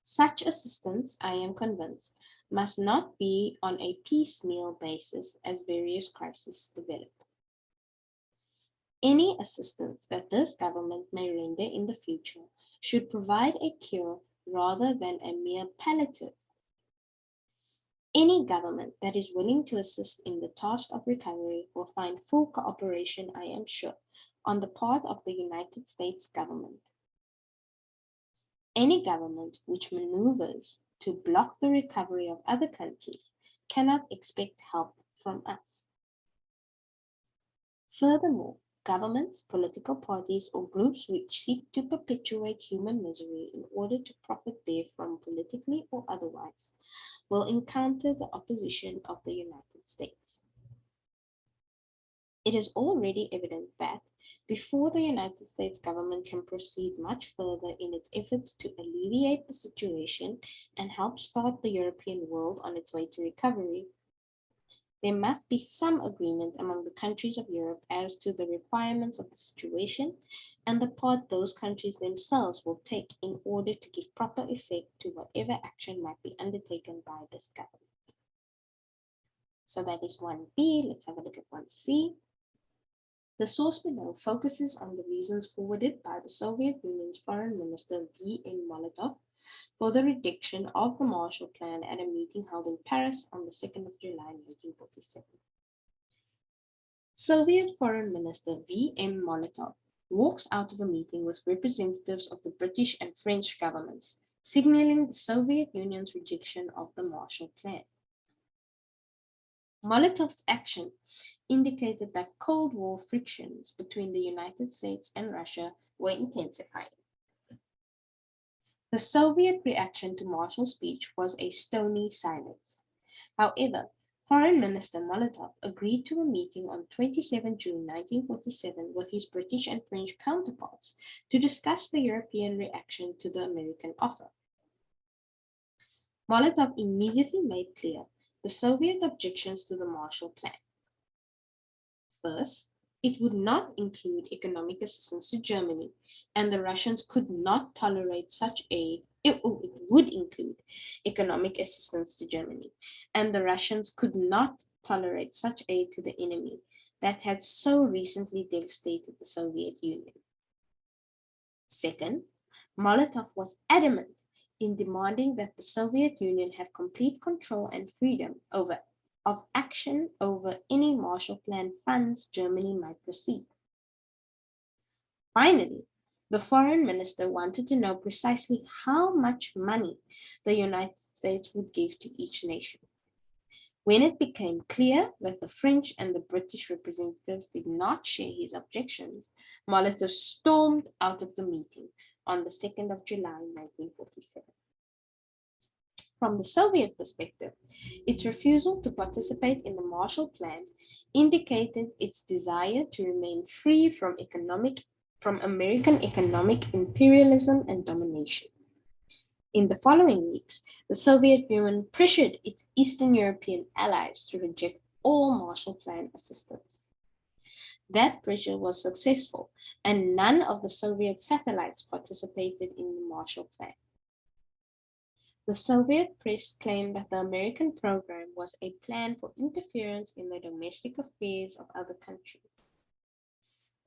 Speaker 1: Such assistance, I am convinced, must not be on a piecemeal basis as various crises develop. Any assistance that this government may render in the future should provide a cure rather than a mere palliative. Any government that is willing to assist in the task of recovery will find full cooperation, I am sure, on the part of the United States government. Any government which maneuvers to block the recovery of other countries cannot expect help from us. Furthermore, governments, political parties, or groups which seek to perpetuate human misery in order to profit therefrom politically or otherwise will encounter the opposition of the United States. It is already evident that before the United States government can proceed much further in its efforts to alleviate the situation and help start the European world on its way to recovery, there must be some agreement among the countries of Europe as to the requirements of the situation and the part those countries themselves will take in order to give proper effect to whatever action might be undertaken by this government. So that is 1b. Let's have a look at 1c. The source below focuses on the reasons forwarded by the Soviet Union's Foreign Minister V.M. Molotov for the rejection of the Marshall Plan at a meeting held in Paris on the 2nd of July 1947. Soviet Foreign Minister V.M. Molotov walks out of a meeting with representatives of the British and French governments, signaling the Soviet Union's rejection of the Marshall Plan. Molotov's action indicated that Cold War frictions between the United States and Russia were intensifying. The Soviet reaction to Marshall's speech was a stony silence. However, Foreign Minister Molotov agreed to a meeting on 27 June 1947 with his British and French counterparts to discuss the European reaction to the American offer. Molotov immediately made clear the Soviet objections to the Marshall Plan. First, It would not include economic assistance to Germany, and the Russians could not tolerate such aid. It would include economic assistance to Germany, and the Russians could not tolerate such aid to the enemy that had so recently devastated the Soviet Union. Second, Molotov was adamant in demanding that the Soviet Union have complete control and freedom of action over any Marshall Plan funds Germany might receive. Finally, the foreign minister wanted to know precisely how much money the United States would give to each nation. When it became clear that the French and the British representatives did not share his objections, Molotov stormed out of the meeting on the 2nd of July 1947. From the Soviet perspective, its refusal to participate in the Marshall Plan indicated its desire to remain free from American economic imperialism and domination. In the following weeks, the Soviet Union pressured its Eastern European allies to reject all Marshall Plan assistance. That pressure was successful, and none of the Soviet satellites participated in the Marshall Plan. The Soviet press claimed that the American program was a plan for interference in the domestic affairs of other countries.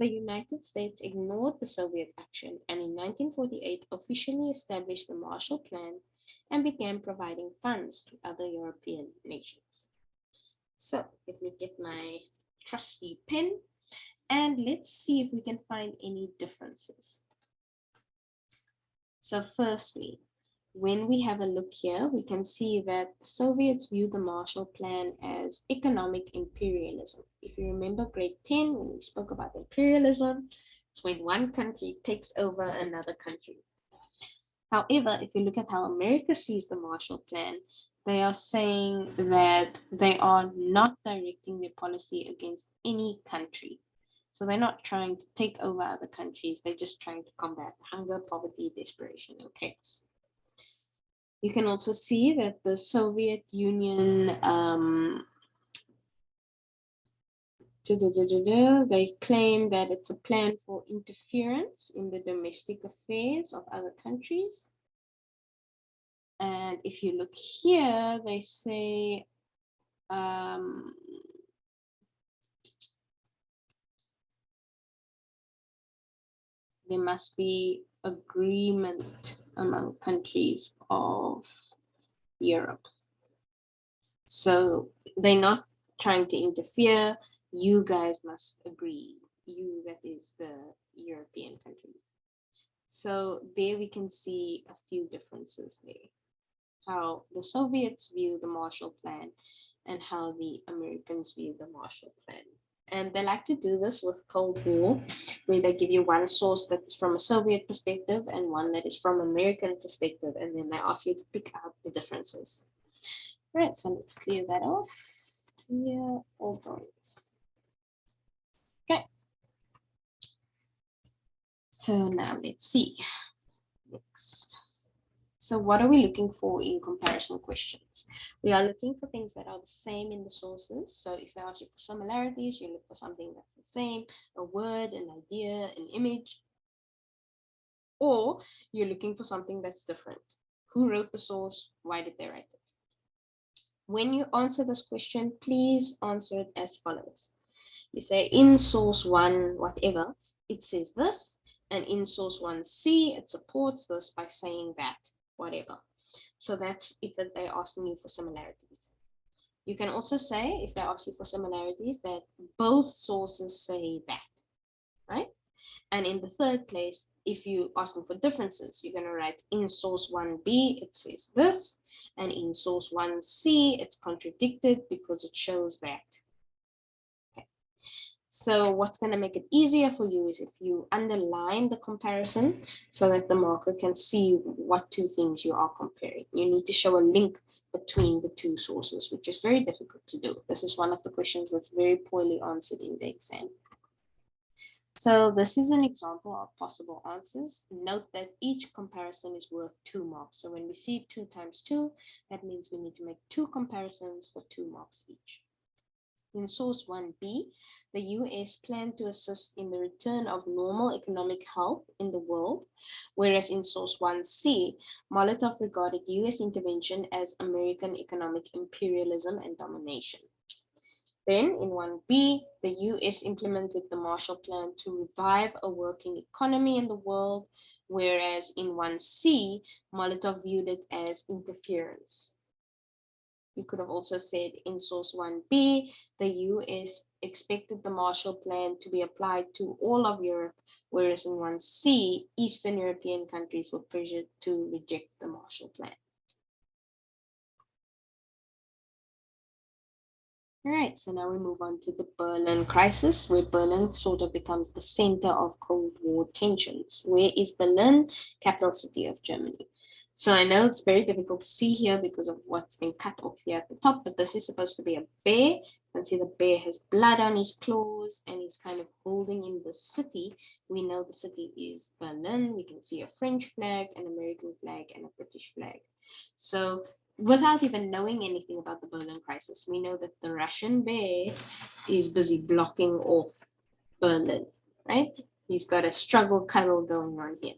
Speaker 1: The United States ignored the Soviet action and in 1948 officially established the Marshall Plan and began providing funds to other European nations. So let me get my trusty pen and let's see if we can find any differences. So firstly, when we have a look here, we can see that the Soviets view the Marshall Plan as economic imperialism. If you remember grade 10, when we spoke about imperialism, it's when one country takes over another country. However, if you look at how America sees the Marshall Plan, they are saying that they are not directing their policy against any country. So they're not trying to take over other countries, they're just trying to combat hunger, poverty, desperation, and chaos. You can also see that the Soviet Union, they claim that it's a plan for interference in the domestic affairs of other countries. And if you look here, they say there must be agreement among countries of Europe. So they're not trying to interfere. You guys must agree. You, that is the European countries. So there we can see a few differences there. How the Soviets view the Marshall Plan and how the Americans view the Marshall Plan. And they like to do this with Cold War, where they give you one source that is from a Soviet perspective and one that is from American perspective, and then they ask you to pick out the differences. Right, so let's clear that off. Clear all drawings. Okay. So now let's see. Next. So what are we looking for in comparison questions? We are looking for things that are the same in the sources. So if they ask you for similarities, you look for something that's the same, a word, an idea, an image. Or you're looking for something that's different. Who wrote the source? Why did they write it? When you answer this question, please answer it as follows. You say in source 1, whatever, it says this, and in source 1c, it supports this by saying that, whatever. So that's if they're asking you for similarities. You can also say, if they ask you for similarities, that both sources say that, right? And in the third place, if you asking for differences, you're going to write in source 1b, it says this, and in source 1c, it's contradicted because it shows that. Okay. So what's going to make it easier for you is if you underline the comparison so that the marker can see what two things you are comparing. You need to show a link between the two sources, which is very difficult to do. This is one of the questions that's very poorly answered in the exam. So this is an example of possible answers. Note that each comparison is worth 2 marks. So when we see 2 times 2, that means we need to make 2 comparisons for 2 marks each. In source 1b, the US planned to assist in the return of normal economic health in the world, whereas in source 1c, Molotov regarded US intervention as American economic imperialism and domination. Then in 1b, the US implemented the Marshall Plan to revive a working economy in the world, whereas in 1c, Molotov viewed it as interference. You could have also said in source 1b, the US expected the Marshall Plan to be applied to all of Europe, whereas in 1c, Eastern European countries were pressured to reject the Marshall Plan. All right, so now we move on to the Berlin crisis, where Berlin sort of becomes the center of Cold War tensions. Where is Berlin? Capital city of Germany. So I know it's very difficult to see here because of what's been cut off here at the top, but this is supposed to be a bear. You can see the bear has blood on his claws and he's kind of holding in the city. We know the city is Berlin. We can see a French flag, an American flag, and a British flag. So without even knowing anything about the Berlin crisis, we know that the Russian bear is busy blocking off Berlin, right? He's got a struggle cuddle going on here.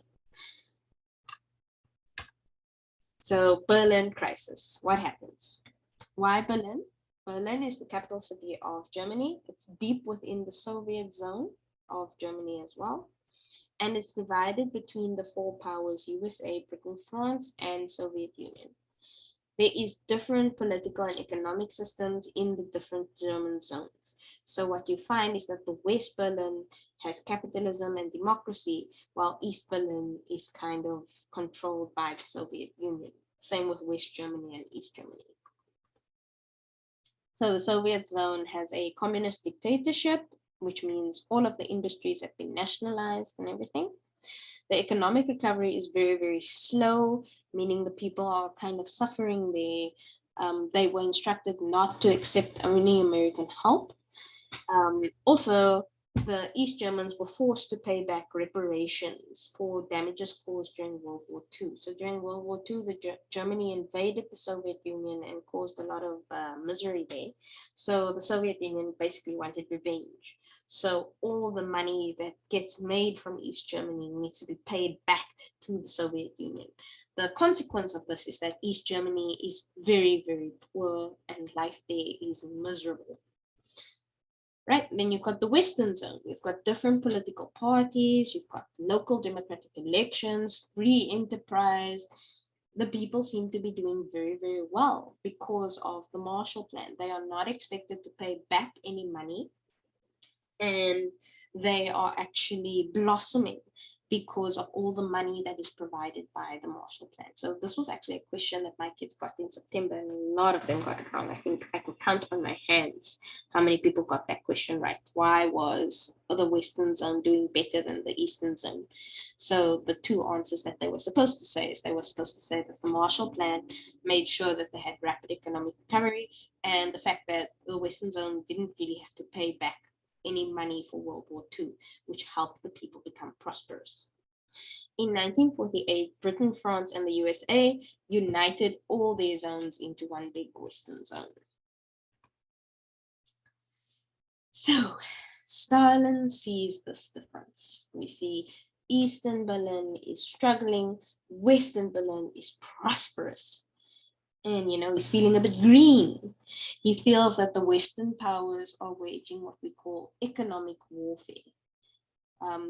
Speaker 1: So Berlin crisis, what happens? Why Berlin? Berlin is the capital city of Germany. It's deep within the Soviet zone of Germany as well. And it's divided between the four powers, USA, Britain, France, and Soviet Union. There is different political and economic systems in the different German zones. So what you find is that the West Berlin has capitalism and democracy, while East Berlin is kind of controlled by the Soviet Union. Same with West Germany and East Germany. So the Soviet zone has a communist dictatorship, which means all of the industries have been nationalized and everything. The economic recovery is very, very slow, meaning the people are kind of suffering. They were instructed not to accept any American help. Also, the East Germans were forced to pay back reparations for damages caused during World War II. So during World War II, Germany invaded the Soviet Union and caused a lot of misery there. So the Soviet Union basically wanted revenge. So all the money that gets made from East Germany needs to be paid back to the Soviet Union. The consequence of this is that East Germany is very, very poor and life there is miserable. Right, then you've got the Western zone. You've got different political parties. You've got local democratic elections, free enterprise. The people seem to be doing very, very well because of the Marshall Plan. They are not expected to pay back any money, and they are actually blossoming because of all the money that is provided by the Marshall Plan. So this was actually a question that my kids got in September, and a lot of them got it wrong. I think I could count on my hands how many people got that question right. Why was the Western zone doing better than the Eastern zone? So the two answers that they were supposed to say is they were supposed to say that the Marshall Plan made sure that they had rapid economic recovery, and the fact that the Western zone didn't really have to pay back any money for World War II, which helped the people become prosperous. In 1948, Britain, France, and the USA united all their zones into one big Western zone. So Stalin sees this difference. We see Eastern Berlin is struggling, Western Berlin is prosperous. And, he's feeling a bit green. He feels that the Western powers are waging what we call economic warfare.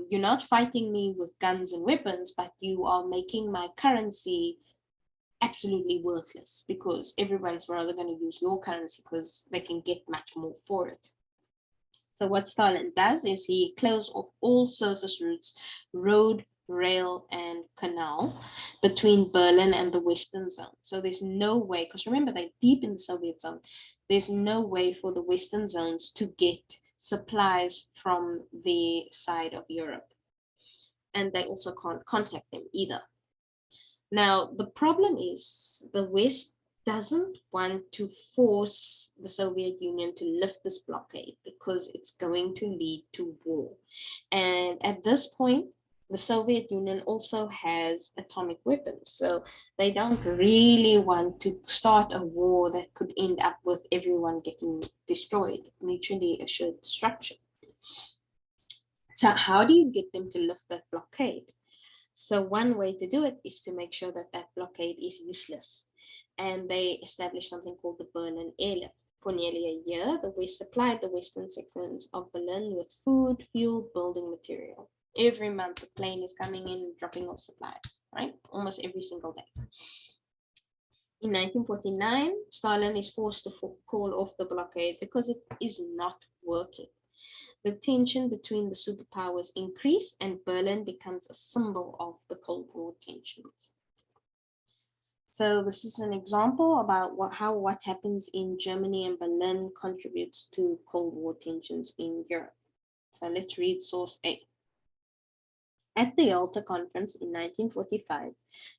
Speaker 1: You're not fighting me with guns and weapons, but you are making my currency absolutely worthless because everyone's rather going to use your currency because they can get much more for it. So what Stalin does is he closes off all surface routes, road, rail, and canal between Berlin and the Western zone. So there's no way, because remember, they're deep in the Soviet zone, there's no way for the Western zones to get supplies from the side of Europe. And they also can't contact them either. Now, the problem is the West doesn't want to force the Soviet Union to lift this blockade because it's going to lead to war. And at this point, The Soviet Union also has atomic weapons, so they don't really want to start a war that could end up with everyone getting destroyed, mutually assured destruction. So how do you get them to lift that blockade? So one way to do it is to make sure that that blockade is useless. And they established something called the Berlin Airlift. For nearly a year, the West supplied the western sections of Berlin with food, fuel, building material. Every month, the plane is coming in and dropping off supplies, right? Almost every single day. In 1949, Stalin is forced to call off the blockade because it is not working. The tension between the superpowers increase, and Berlin becomes a symbol of the Cold War tensions. So this is an example about how what happens in Germany and Berlin contributes to Cold War tensions in Europe. So let's read source A. At the Yalta Conference in 1945,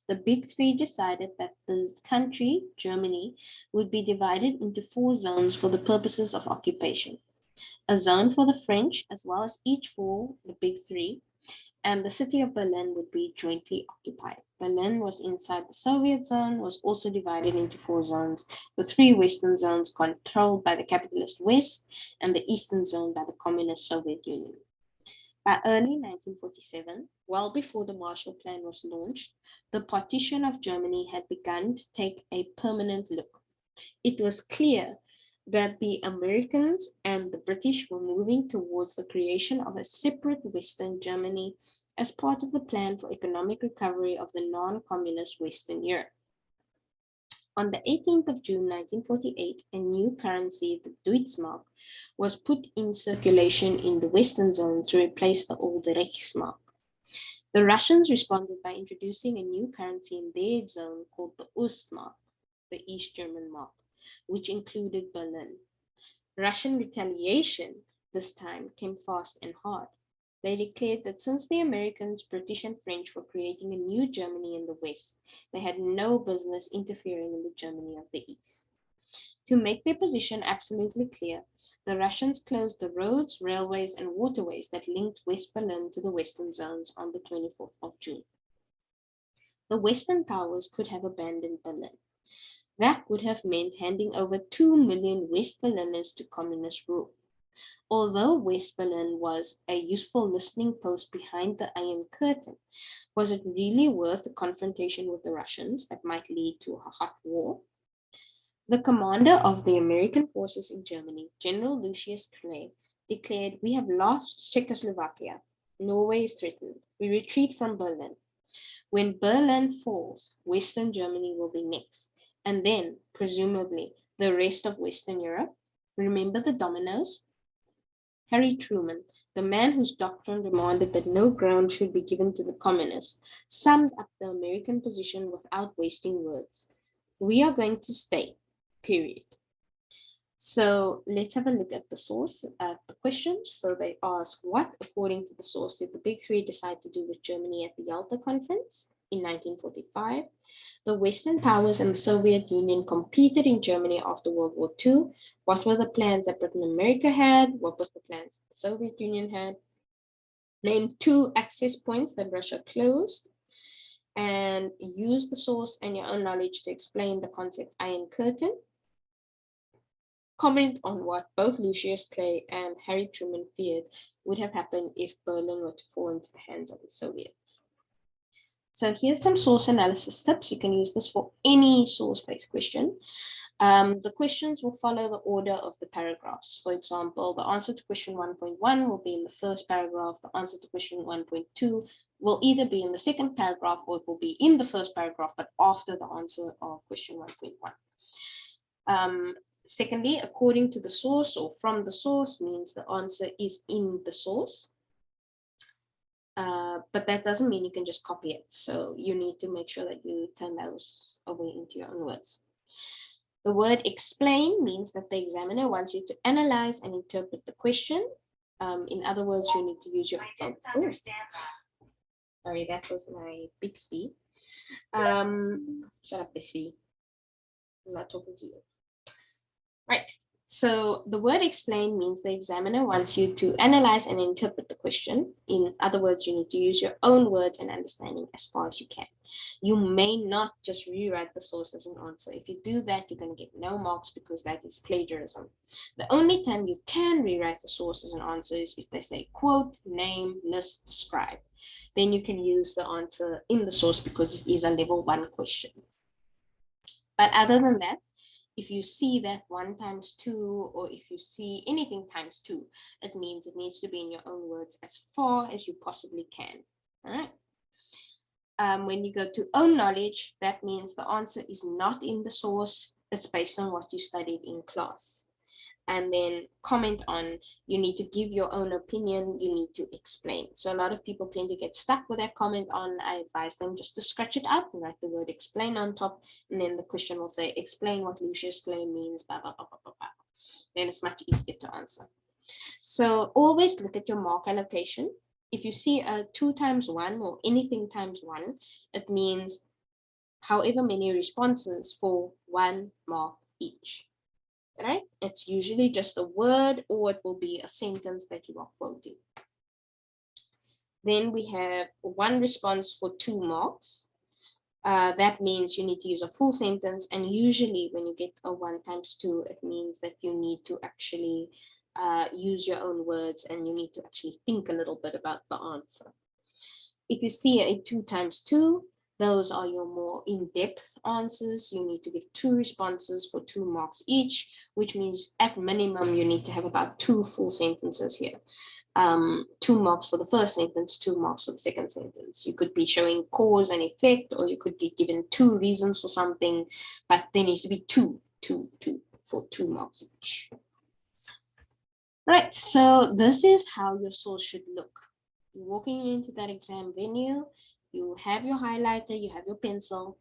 Speaker 1: the Big Three decided that the country, Germany, would be divided into 4 zones for the purposes of occupation. A zone for the French, as well as each for the Big Three, and the city of Berlin would be jointly occupied. Berlin was inside the Soviet zone, was also divided into 4 zones, the 3 western zones controlled by the capitalist West, and the eastern zone by the communist Soviet Union. By early 1947, well before the Marshall Plan was launched, the partition of Germany had begun to take a permanent look. It was clear that the Americans and the British were moving towards the creation of a separate Western Germany as part of the plan for economic recovery of the non-communist Western Europe. On the 18th of June 1948, a new currency, the Deutschmark, was put in circulation in the Western zone to replace the old Reichsmark. The Russians responded by introducing a new currency in their zone called the Ostmark, the East German mark, which included Berlin. Russian retaliation this time came fast and hard. They declared that since the Americans, British, and French were creating a new Germany in the West, they had no business interfering in the Germany of the East. To make their position absolutely clear, the Russians closed the roads, railways, and waterways that linked West Berlin to the Western zones on the 24th of June. The Western powers could have abandoned Berlin. That would have meant handing over 2 million West Berliners to communist rule. Although West Berlin was a useful listening post behind the Iron Curtain, was it really worth a confrontation with the Russians that might lead to a hot war? The commander of the American forces in Germany, General Lucius Clay, declared, "We have lost Czechoslovakia. Norway is threatened. We retreat from Berlin. When Berlin falls, Western Germany will be next, and then, presumably, the rest of Western Europe. Remember the dominoes?" Harry Truman, the man whose doctrine demanded that no ground should be given to the communists, summed up the American position without wasting words. "We are going to stay, period." So let's have a look at the source, at the questions. So they ask, what, according to the source, did the Big Three decide to do with Germany at the Yalta Conference in 1945? The Western powers and the Soviet Union competed in Germany after World War II. What were the plans that Britain and America had? What was the plans that the Soviet Union had? Name 2 access points that Russia closed. And use the source and your own knowledge to explain the concept Iron Curtain. Comment on what both Lucius Clay and Harry Truman feared would have happened if Berlin were to fall into the hands of the Soviets. So here's some source analysis tips. You can use this for any source-based question. The questions will follow the order of the paragraphs. For example, the answer to question 1.1 will be in the first paragraph. The answer to question 1.2 will either be in the second paragraph or it will be in the first paragraph, but after the answer of question 1.1. Secondly, according to the source or from the source means the answer is in the source. But that doesn't mean you can just copy it. So you need to make sure that you turn those away into your own words. The word explain means that the examiner wants you to analyze and interpret the question. In other words, you need to use your example. Sorry, that was my Bixby. Shut up, Bixby. I'm not talking to you. Right. So the word explain means the examiner wants you to analyze and interpret the question. In other words, you need to use your own words and understanding as far as you can. You may not just rewrite the source as an answer. If you do that, you're going to get no marks because that is plagiarism. The only time you can rewrite the source as an answer is if they say quote, name, list, describe. Then you can use the answer in the source because it is a level 1 question. But other than that, if you see that 1 times 2, or if you see anything times 2, it means it needs to be in your own words as far as you possibly can. All right. When you go to own knowledge, that means the answer is not in the source. It's based on what you studied in class. And then comment on, you need to give your own opinion, you need to explain. So a lot of people tend to get stuck with that comment on. I advise them just to scratch it out and write the word explain on top, and then the question will say explain what Lucius claim means, blah, blah, blah, blah, blah, blah. Then it's much easier to answer. So always look at your mark allocation. If you see a 2 times 1 or anything times 1, it means however many responses for 1 mark each. Right? It's usually just a word, or it will be a sentence that you are quoting. Then we have 1 response for 2 marks. That means you need to use a full sentence, and usually when you get a 1 times 2, it means that you need to actually use your own words, and you need to actually think a little bit about the answer. If you see a 2 times 2, those are your more in-depth answers. You need to give 2 responses for 2 marks each, which means at minimum you need to have about 2 full sentences here. 2 marks for the first sentence, 2 marks for the second sentence. You could be showing cause and effect, or you could be given 2 reasons for something, but there needs to be 2 for 2 marks each. Right, so this is how your source should look. You're walking into that exam venue, you have your highlighter, you have your pencil,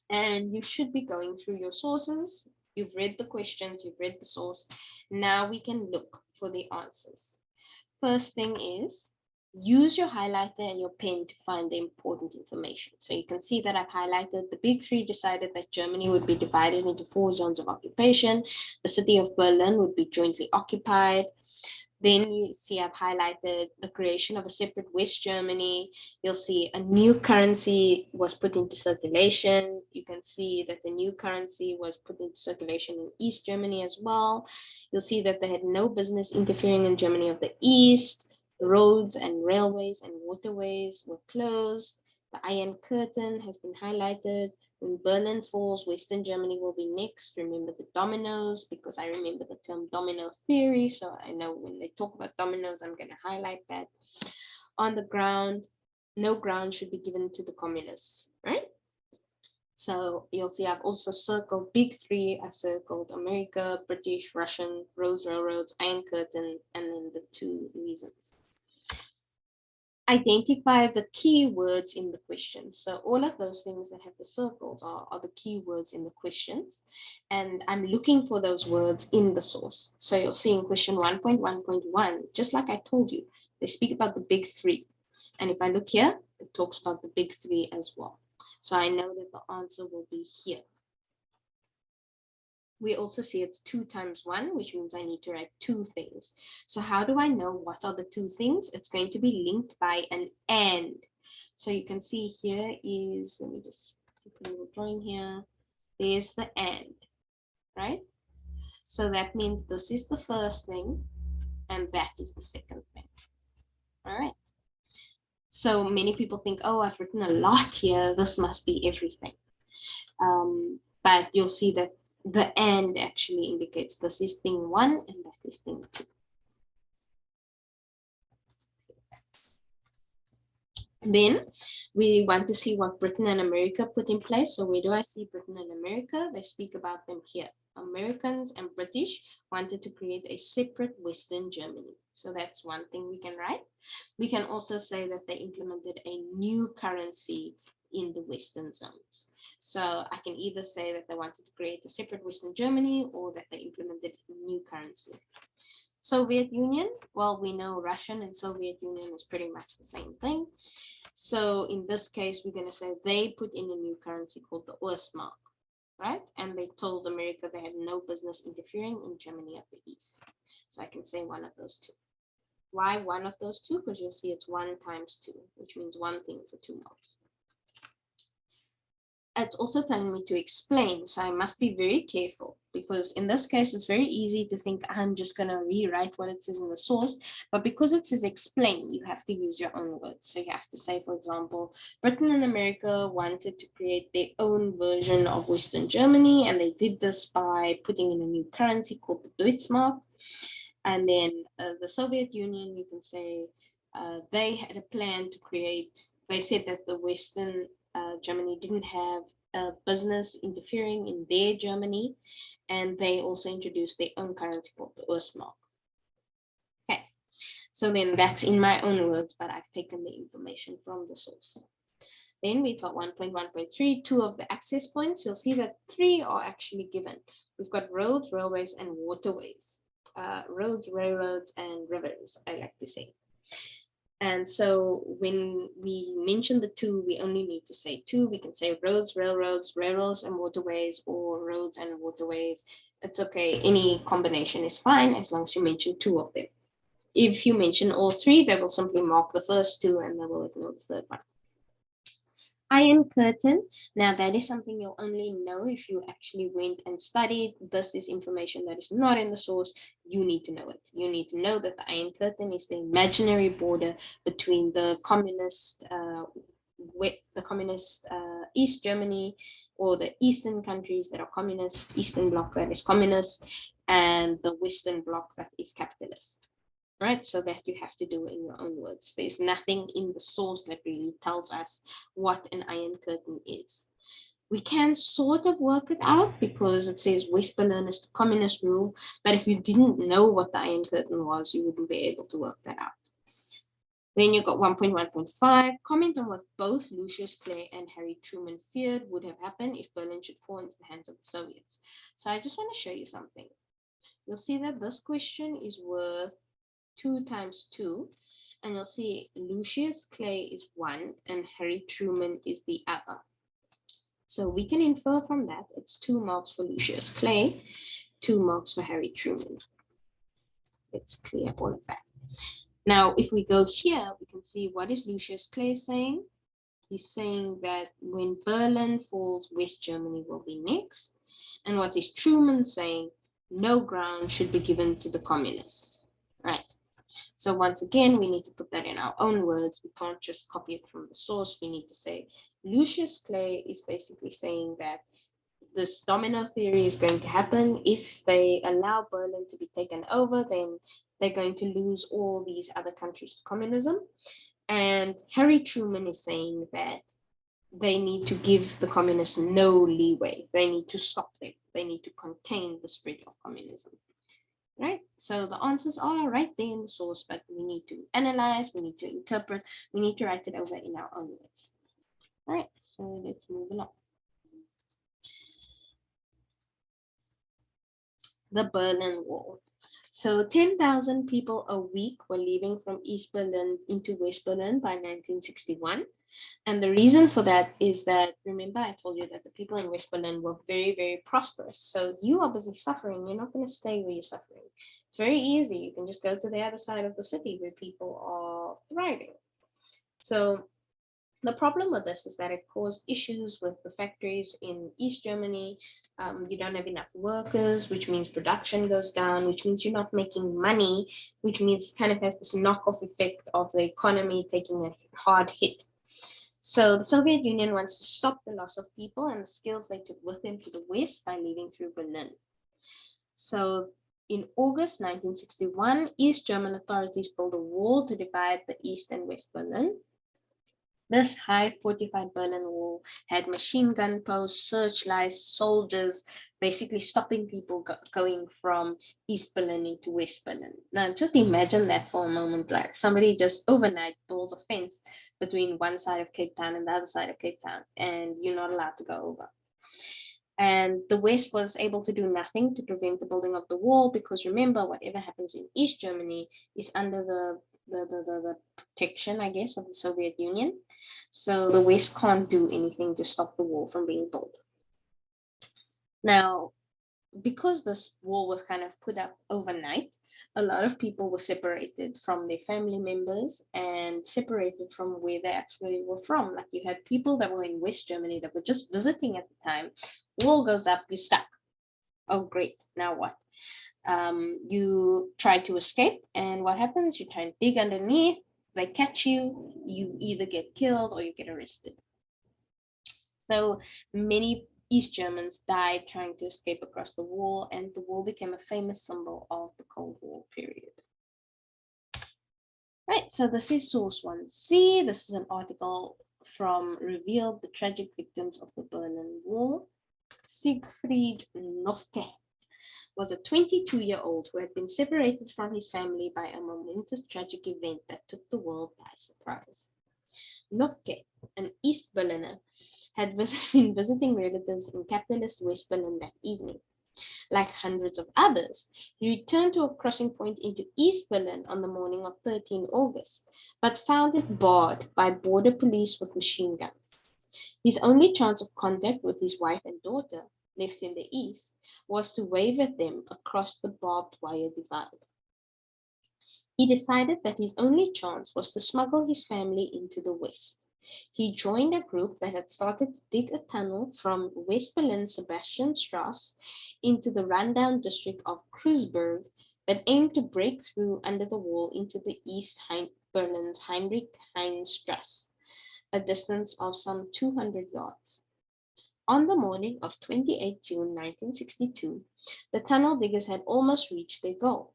Speaker 1: and you should be going through your sources. You've read the questions, you've read the source. Now we can look for the answers. First thing is, use your highlighter and your pen to find the important information. So you can see that I've highlighted the big 3 decided that Germany would be divided into 4 zones of occupation. The city of Berlin would be jointly occupied. Then you see I've highlighted the creation of a separate West Germany. You'll see a new currency was put into circulation. You can see that the new currency was put into circulation in East Germany as well. You'll see that they had no business interfering in Germany of the East. Roads and railways and waterways were closed. The Iron Curtain has been highlighted. When Berlin falls, Western Germany will be next. Remember the dominoes, because I remember the term domino theory. So I know when they talk about dominoes, I'm going to highlight that. On the ground, no ground should be given to the communists, right? So you'll see I've also circled big 3. I've circled America, British, Russian, roads, railroads, Iron Curtain, and then the 2 reasons. Identify the key words in the question. So all of those things that have the circles are the key words in the questions. And I'm looking for those words in the source. So you'll see in question 1.1.1, just like I told you, they speak about the big 3. And if I look here, it talks about the big 3 as well. So I know that the answer will be here. We also see it's 2 times 1, which means I need to write 2 things. So how do I know what are the 2 things? It's going to be linked by an and. So you can see here is, let me just take a little drawing here. There's the and, right? So that means this is the first thing and that is the second thing. All right. So many people think, oh, I've written a lot here. This must be everything. But you'll see that the and actually indicates this is thing 1 and that is thing 2. Then we want to see what Britain and America put in place. So where do I see Britain and America? They speak about them here. Americans and British wanted to create a separate Western Germany. So that's one thing we can write. We can also say that they implemented a new currency in the Western zones. So I can either say that they wanted to create a separate Western Germany or that they implemented a new currency. Soviet Union, well, we know Russian and Soviet Union is pretty much the same thing. So in this case, we're going to say they put in a new currency called the Ostmark. right? And they told America they had no business interfering in Germany of the East. So I can say one of those two. Why one of those two? Because you'll see it's 1 times 2, which means one thing for 2 marks. It's also telling me to explain, so I must be very careful, because in this case it's very easy to think I'm just going to rewrite what it says in the source, but because it says explain, you have to use your own words. So you have to say, for example, Britain and America wanted to create their own version of Western Germany, and they did this by putting in a new currency called the Deutschmark. And then the Soviet Union, you can say they had a plan to create, they said that the Western Germany didn't have a business interfering in their Germany, and they also introduced their own currency called the Ostmark. Okay, so then that's in my own words, but I've taken the information from the source. Then we've got 1.1.3, 2 of the access points. You'll see that 3 are actually given. We've got roads, railways, and waterways. Roads, railroads, and rivers, I like to say. And so when we mention the 2, we only need to say 2. We can say roads, railroads, railroads and waterways, or roads and waterways. It's okay. Any combination is fine as long as you mention 2 of them. If you mention all 3, they will simply mark the first 2 and they will ignore the third one. Iron Curtain. Now that is something you'll only know if you actually went and studied. This is information that is not in the source. You need to know it. You need to know that the Iron Curtain is the imaginary border between the communist East Germany, or the Eastern countries that are communist, Eastern Bloc that is communist, and the Western Bloc that is capitalist. Right, so that you have to do in your own words. There's nothing in the source that really tells us what an Iron Curtain is. We can sort of work it out because it says West Berlin is the communist rule, but if you didn't know what the Iron Curtain was, you wouldn't be able to work that out. Then you got 1.1.5, comment on what both Lucius Clay and Harry Truman feared would have happened if Berlin should fall into the hands of the Soviets. So I just want to show you something. You'll see that this question is worth 2 times 2, and you'll see Lucius Clay is 1 and Harry Truman is the other. So we can infer from that it's 2 marks for Lucius Clay, 2 marks for Harry Truman. Let's clear all of that. Now, if we go here, we can see what is Lucius Clay saying. He's saying that when Berlin falls, West Germany will be next. And what is Truman saying? No ground should be given to the communists, right? So once again, we need to put that in our own words. We can't just copy it from the source. We need to say Lucius Clay is basically saying that this domino theory is going to happen. If they allow Berlin to be taken over, then they're going to lose all these other countries to communism. And Harry Truman is saying that they need to give the communists no leeway. They need to stop them. They need to contain the spread of communism. Right? So the answers are right there in the source, but we need to analyze, we need to interpret, we need to write it over in our own words. All right, so let's move along. The Berlin Wall. So 10,000 people a week were leaving from East Berlin into West Berlin by 1961. And the reason for that is that, remember I told you that the people in West Berlin were very, very prosperous. So you are busy suffering. You're not going to stay where you're suffering. It's very easy. You can just go to the other side of the city where people are thriving. So the problem with this is that it caused issues with the factories in East Germany. You don't have enough workers, which means production goes down, which means you're not making money, which means it kind of has this knockoff effect of the economy taking a hard hit. So the Soviet Union wants to stop the loss of people and the skills they took with them to the West by leaving through Berlin. So in August 1961, East German authorities built a wall to divide the East and West Berlin. This high fortified Berlin Wall had machine gun posts, searchlights, soldiers, basically stopping people going from East Berlin into West Berlin. Now, just imagine that for a moment, like somebody just overnight builds a fence between one side of Cape Town and the other side of Cape Town, and you're not allowed to go over. And the West was able to do nothing to prevent the building of the wall, because remember, whatever happens in East Germany is under the protection, I guess, of the Soviet Union. So the West can't do anything to stop the wall from being built. Now, because this wall was kind of put up overnight, a lot of people were separated from their family members and separated from where they actually were from. Like you had people that were in West Germany that were just visiting at the time. Wall goes up, you're stuck. Oh, great. Now what? You try to escape, and what happens? You try and dig underneath. They catch you. You either get killed or you get arrested. So many East Germans died trying to escape across the wall, and the wall became a famous symbol of the Cold War period. Right, so this is source 1C. This is an article from Revealed the Tragic Victims of the Berlin Wall. Siegfried Nofke was a 22-year-old who had been separated from his family by a momentous tragic event that took the world by surprise. Nofke, an East Berliner, had been visiting relatives in capitalist West Berlin that evening. Like hundreds of others, he returned to a crossing point into East Berlin on the morning of 13 August, but found it barred by border police with machine guns. His only chance of contact with his wife and daughter, left in the East, was to wave at them across the barbed wire divide. He decided that his only chance was to smuggle his family into the West. He joined a group that had started to dig a tunnel from West Berlin's Sebastianstrasse into the rundown district of Kreuzberg that aimed to break through under the wall into the East Berlin's Heinrich-Heine-Strasse, a distance of some 200 yards. On the morning of 28 June 1962, the tunnel diggers had almost reached their goal.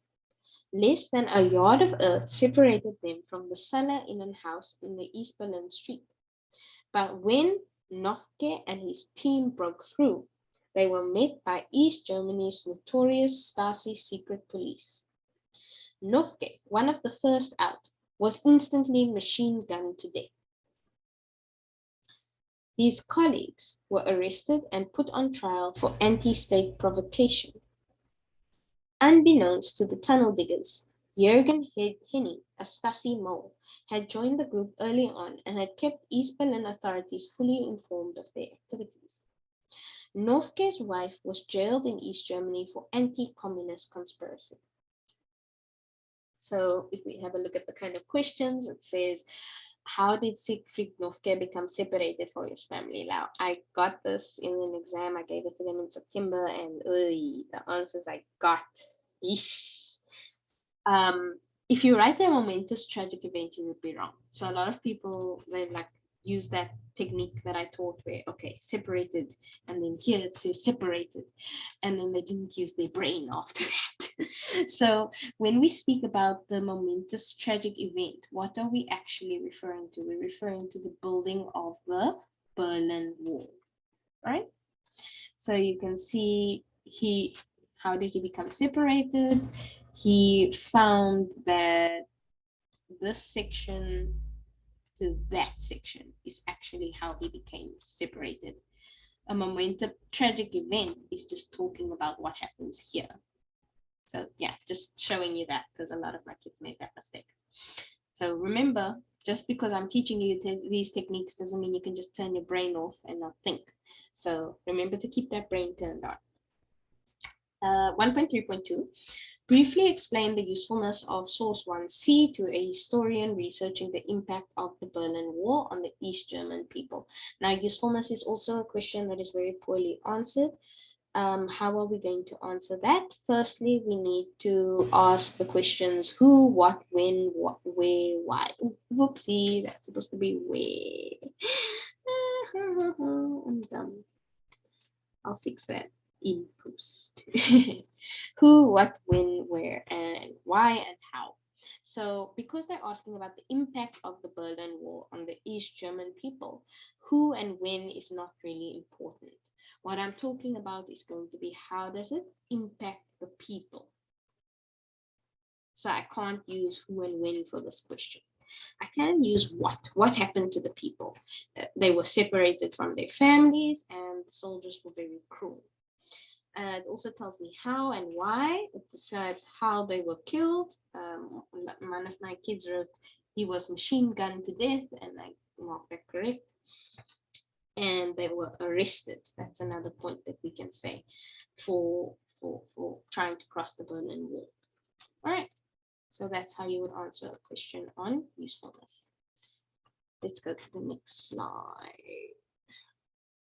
Speaker 1: Less than a yard of earth separated them from the cellar in a house in the East Berlin street. But when Nofke and his team broke through, they were met by East Germany's notorious Stasi secret police. Nofke, one of the first out, was instantly machine gunned to death. His colleagues were arrested and put on trial for anti-state provocation. Unbeknownst to the tunnel diggers, Jürgen Henny, a Stasi mole, had joined the group early on and had kept East Berlin authorities fully informed of their activities. Nofke's wife was jailed in East Germany for anti-communist conspiracy. So if we have a look at the kind of questions, it says, how did Siegfried Nofke become separated from his family? Now, I got this in an exam. I gave it to them in September, and the answers I got. If you write a momentous tragic event, you would be wrong. So a lot of people, they like use that technique that I taught where, okay, separated, and then here it says separated, and then they didn't use their brain after that. So when we speak about the momentous tragic event, what are we actually referring to? We're referring to the building of the Berlin Wall, right? So you can see how did he become separated? He found that this section to that section is actually how he became separated. A momentous tragic event is just talking about what happens here. So yeah, just showing you that because a lot of my kids made that mistake. So remember, just because I'm teaching you these techniques doesn't mean you can just turn your brain off and not think. So remember to keep that brain turned on. 1.3.2, briefly explain the usefulness of source 1C to a historian researching the impact of the Berlin Wall on the East German people. Now, usefulness is also a question that is very poorly answered. How are we going to answer that? Firstly, we need to ask the questions who, what, when, what, where, why. Whoopsie, that's supposed to be where. I'm dumb. I'll fix that in post. Who, what, when, where, and why, and how. So because they're asking about the impact of the Berlin Wall on the East German people, who and when is not really important. What I'm talking about is going to be how does it impact the people. So I can't use who and when for this question. I can use what happened to the people. They were separated from their families and the soldiers were very cruel. It also tells me how and why. It describes how they were killed. One of my kids wrote he was machine gunned to death, and I marked that correct. and they were arrested. That's another point that we can say for trying to cross the Berlin Wall. All right, so that's how you would answer a question on usefulness. Let's go to the next slide.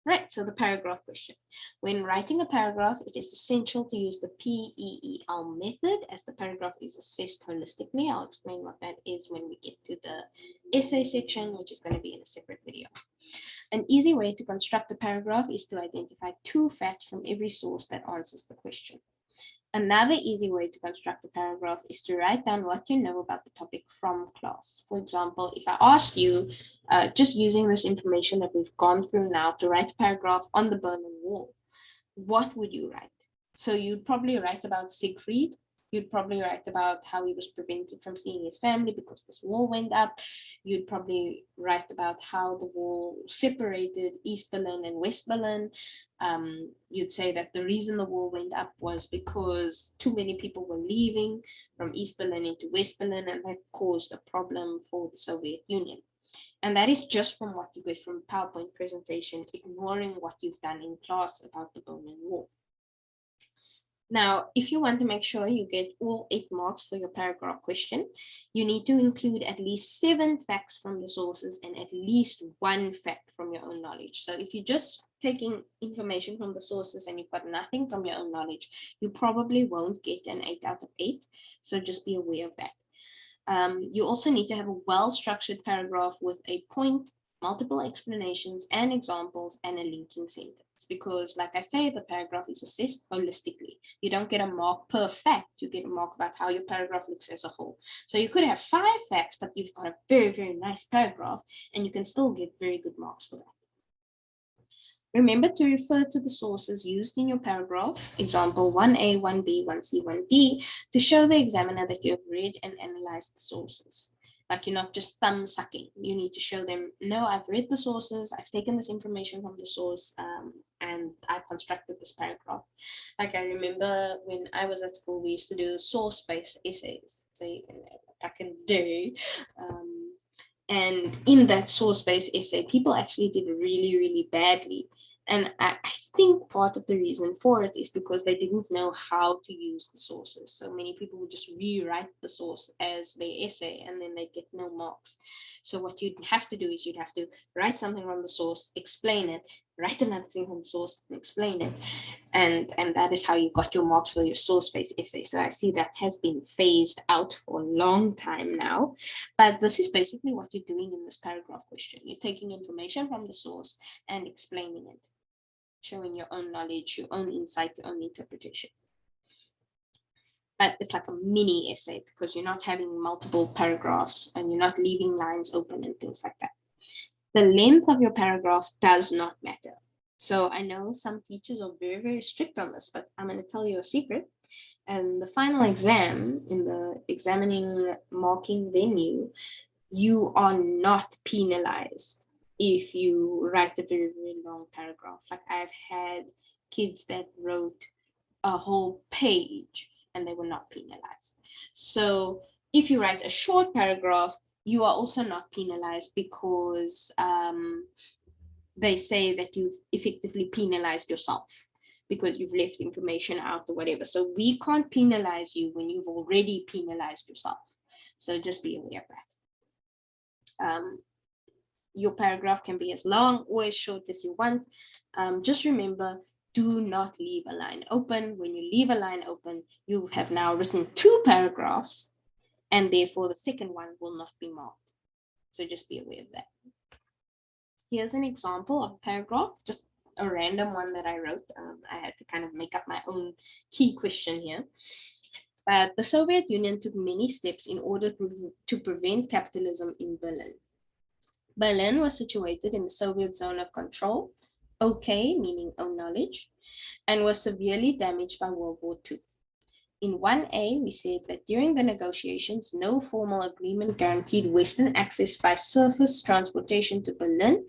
Speaker 1: Right, so the paragraph question. When writing a paragraph, it is essential to use the PEEL method as the paragraph is assessed holistically. I'll explain what that is when we get to the essay section, which is going to be in a separate video. An easy way to construct a paragraph is to identify 2 facts from every source that answers the question. Another easy way to construct a paragraph is to write down what you know about the topic from class. For example, if I asked you, just using this information that we've gone through now, to write a paragraph on the Berlin Wall, what would you write? So you'd probably write about Siegfried. You'd probably write about how he was prevented from seeing his family because this wall went up. You'd probably write about how the wall separated East Berlin and West Berlin. You'd say that the reason the wall went up was because too many people were leaving from East Berlin into West Berlin, and that caused a problem for the Soviet Union. And that is just from what you get from a PowerPoint presentation, ignoring what you've done in class about the Berlin Wall. Now, if you want to make sure you get all 8 marks for your paragraph question, you need to include at least 7 facts from the sources and at least 1 fact from your own knowledge. So if you're just taking information from the sources and you've got nothing from your own knowledge, you probably won't get an 8 out of 8. So just be aware of that. You also need to have a well-structured paragraph with a point, multiple explanations and examples, and a linking sentence. Because, like I say, the paragraph is assessed holistically. You don't get a mark per fact, you get a mark about how your paragraph looks as a whole. So you could have 5 facts, but you've got a very, very nice paragraph, and you can still get very good marks for that. Remember to refer to the sources used in your paragraph, example 1A, 1B, 1C, 1D, to show the examiner that you have read and analyzed the sources. Like, you're not just thumb sucking. You need to show them, no, I've read the sources, I've taken this information from the source, and I've constructed this paragraph. Like, I remember when I was at school, we used to do source-based essays. So back in the day, and in that source-based essay, people actually did really, really badly. And I think part of the reason for it is because they didn't know how to use the sources. So many people would just rewrite the source as their essay, and then they get no marks. So what you'd have to do is you'd have to write something from the source, explain it, write another thing from the source, and explain it. And that is how you got your marks for your source-based essay. So I see that has been phased out for a long time now. But this is basically what you're doing in this paragraph question. You're taking information from the source and explaining it, showing your own knowledge, your own insight, your own interpretation. But it's like a mini essay because you're not having multiple paragraphs and you're not leaving lines open and things like that. The length of your paragraph does not matter. So I know some teachers are very, very strict on this, but I'm going to tell you a secret. And the final exam, in the examining marking venue, you are not penalized if you write a very, very long paragraph. Like, I've had kids that wrote a whole page and they were not penalized. So if you write a short paragraph, you are also not penalized because they say that you've effectively penalized yourself because you've left information out or whatever. So we can't penalize you when you've already penalized yourself. So just be aware of that. Your paragraph can be as long or as short as you want. Just remember, do not leave a line open. When you leave a line open, you have now written 2 paragraphs, and therefore the second one will not be marked. So just be aware of that. Here's an example of a paragraph, just a random one that I wrote. I had to kind of make up my own key question here. But the Soviet Union took many steps in order to prevent capitalism in Berlin. Berlin was situated in the Soviet zone of control, OK, meaning own knowledge, and was severely damaged by World War II. In 1A, we said that during the negotiations, no formal agreement guaranteed Western access by surface transportation to Berlin,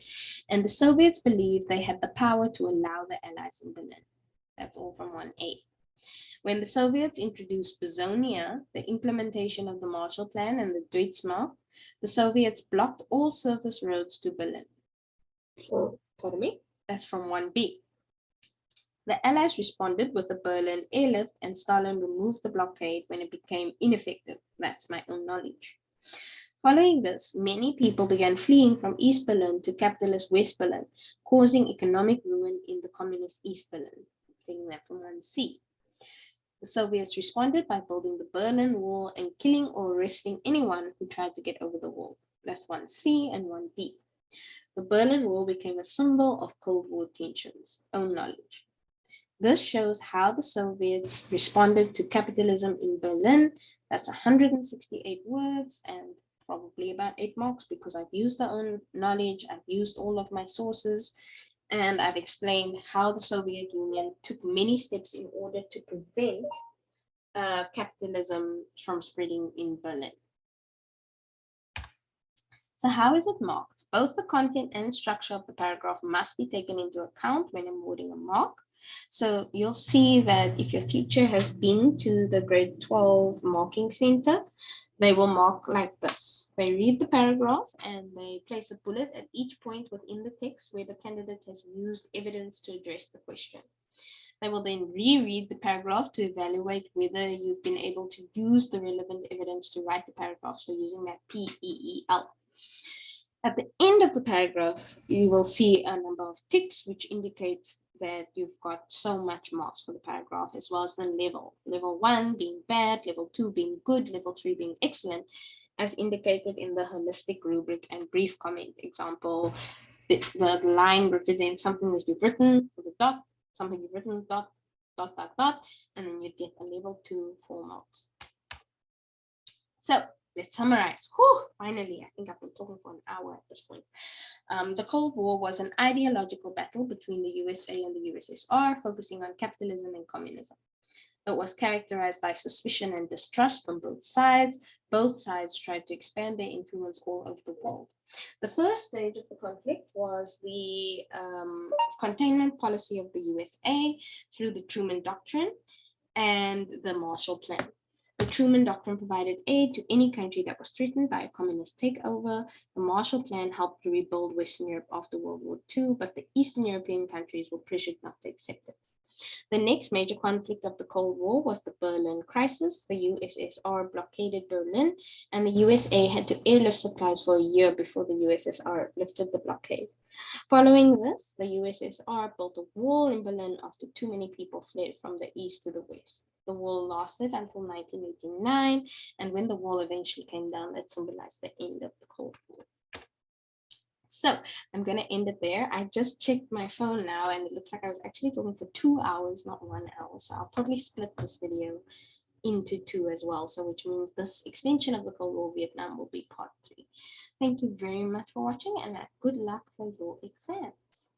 Speaker 1: and the Soviets believed they had the power to allow the Allies in Berlin. That's all from 1A. When the Soviets introduced Bezonia, the implementation of the Marshall Plan and the Deutschmark, the Soviets blocked all surface roads to Berlin. Pardon me. That's from 1B. The Allies responded with the Berlin airlift, and Stalin removed the blockade when it became ineffective. That's my own knowledge. Following this, many people began fleeing from East Berlin to capitalist West Berlin, causing economic ruin in the communist East Berlin. Taking that from 1C. The Soviets responded by building the Berlin Wall and killing or arresting anyone who tried to get over the wall. That's 1C and 1D. The Berlin Wall became a symbol of Cold War tensions. Own knowledge. This shows how the Soviets responded to capitalism in Berlin. That's 168 words and probably about 8 marks because I've used their own knowledge, I've used all of my sources, and I've explained how the Soviet Union took many steps in order to prevent capitalism from spreading in Berlin. So how is it marked? Both the content and structure of the paragraph must be taken into account when awarding a mark. So you'll see that if your teacher has been to the grade 12 marking center, they will mark like this. They read the paragraph and they place a bullet at each point within the text where the candidate has used evidence to address the question. They will then reread the paragraph to evaluate whether you've been able to use the relevant evidence to write the paragraph, so using that PEEL. At the end of the paragraph, you will see a number of ticks, which indicates that you've got so much marks for the paragraph, as well as the level. Level 1 being bad, level 2 being good, level 3 being excellent, as indicated in the holistic rubric and brief comment. Example, the line represents something that you've written with a dot, something you've written, dot, dot, dot, dot, and then you get a level 2 4 marks. So let's summarize. Whew, finally, I think I've been talking for an hour at this point. The Cold War was an ideological battle between the USA and the USSR, focusing on capitalism and communism. It was characterized by suspicion and distrust from both sides. Both sides tried to expand their influence all over the world. The first stage of the conflict was the containment policy of the USA through the Truman Doctrine and the Marshall Plan. The Truman Doctrine provided aid to any country that was threatened by a communist takeover. The Marshall Plan helped to rebuild Western Europe after World War II, but the Eastern European countries were pressured not to accept it. The next major conflict of the Cold War was the Berlin Crisis. The USSR blockaded Berlin, and the USA had to airlift supplies for a year before the USSR lifted the blockade. Following this, the USSR built a wall in Berlin after too many people fled from the east to the west. The wall lasted until 1989, and when the wall eventually came down, that symbolized the end of the Cold War. So I'm going to end it there. I just checked my phone now, and it looks like I was actually talking for 2 hours, not 1 hour. So I'll probably split this video into 2 as well. So which means this extension of the Cold War Vietnam will be part 3. Thank you very much for watching, and good luck for your exams.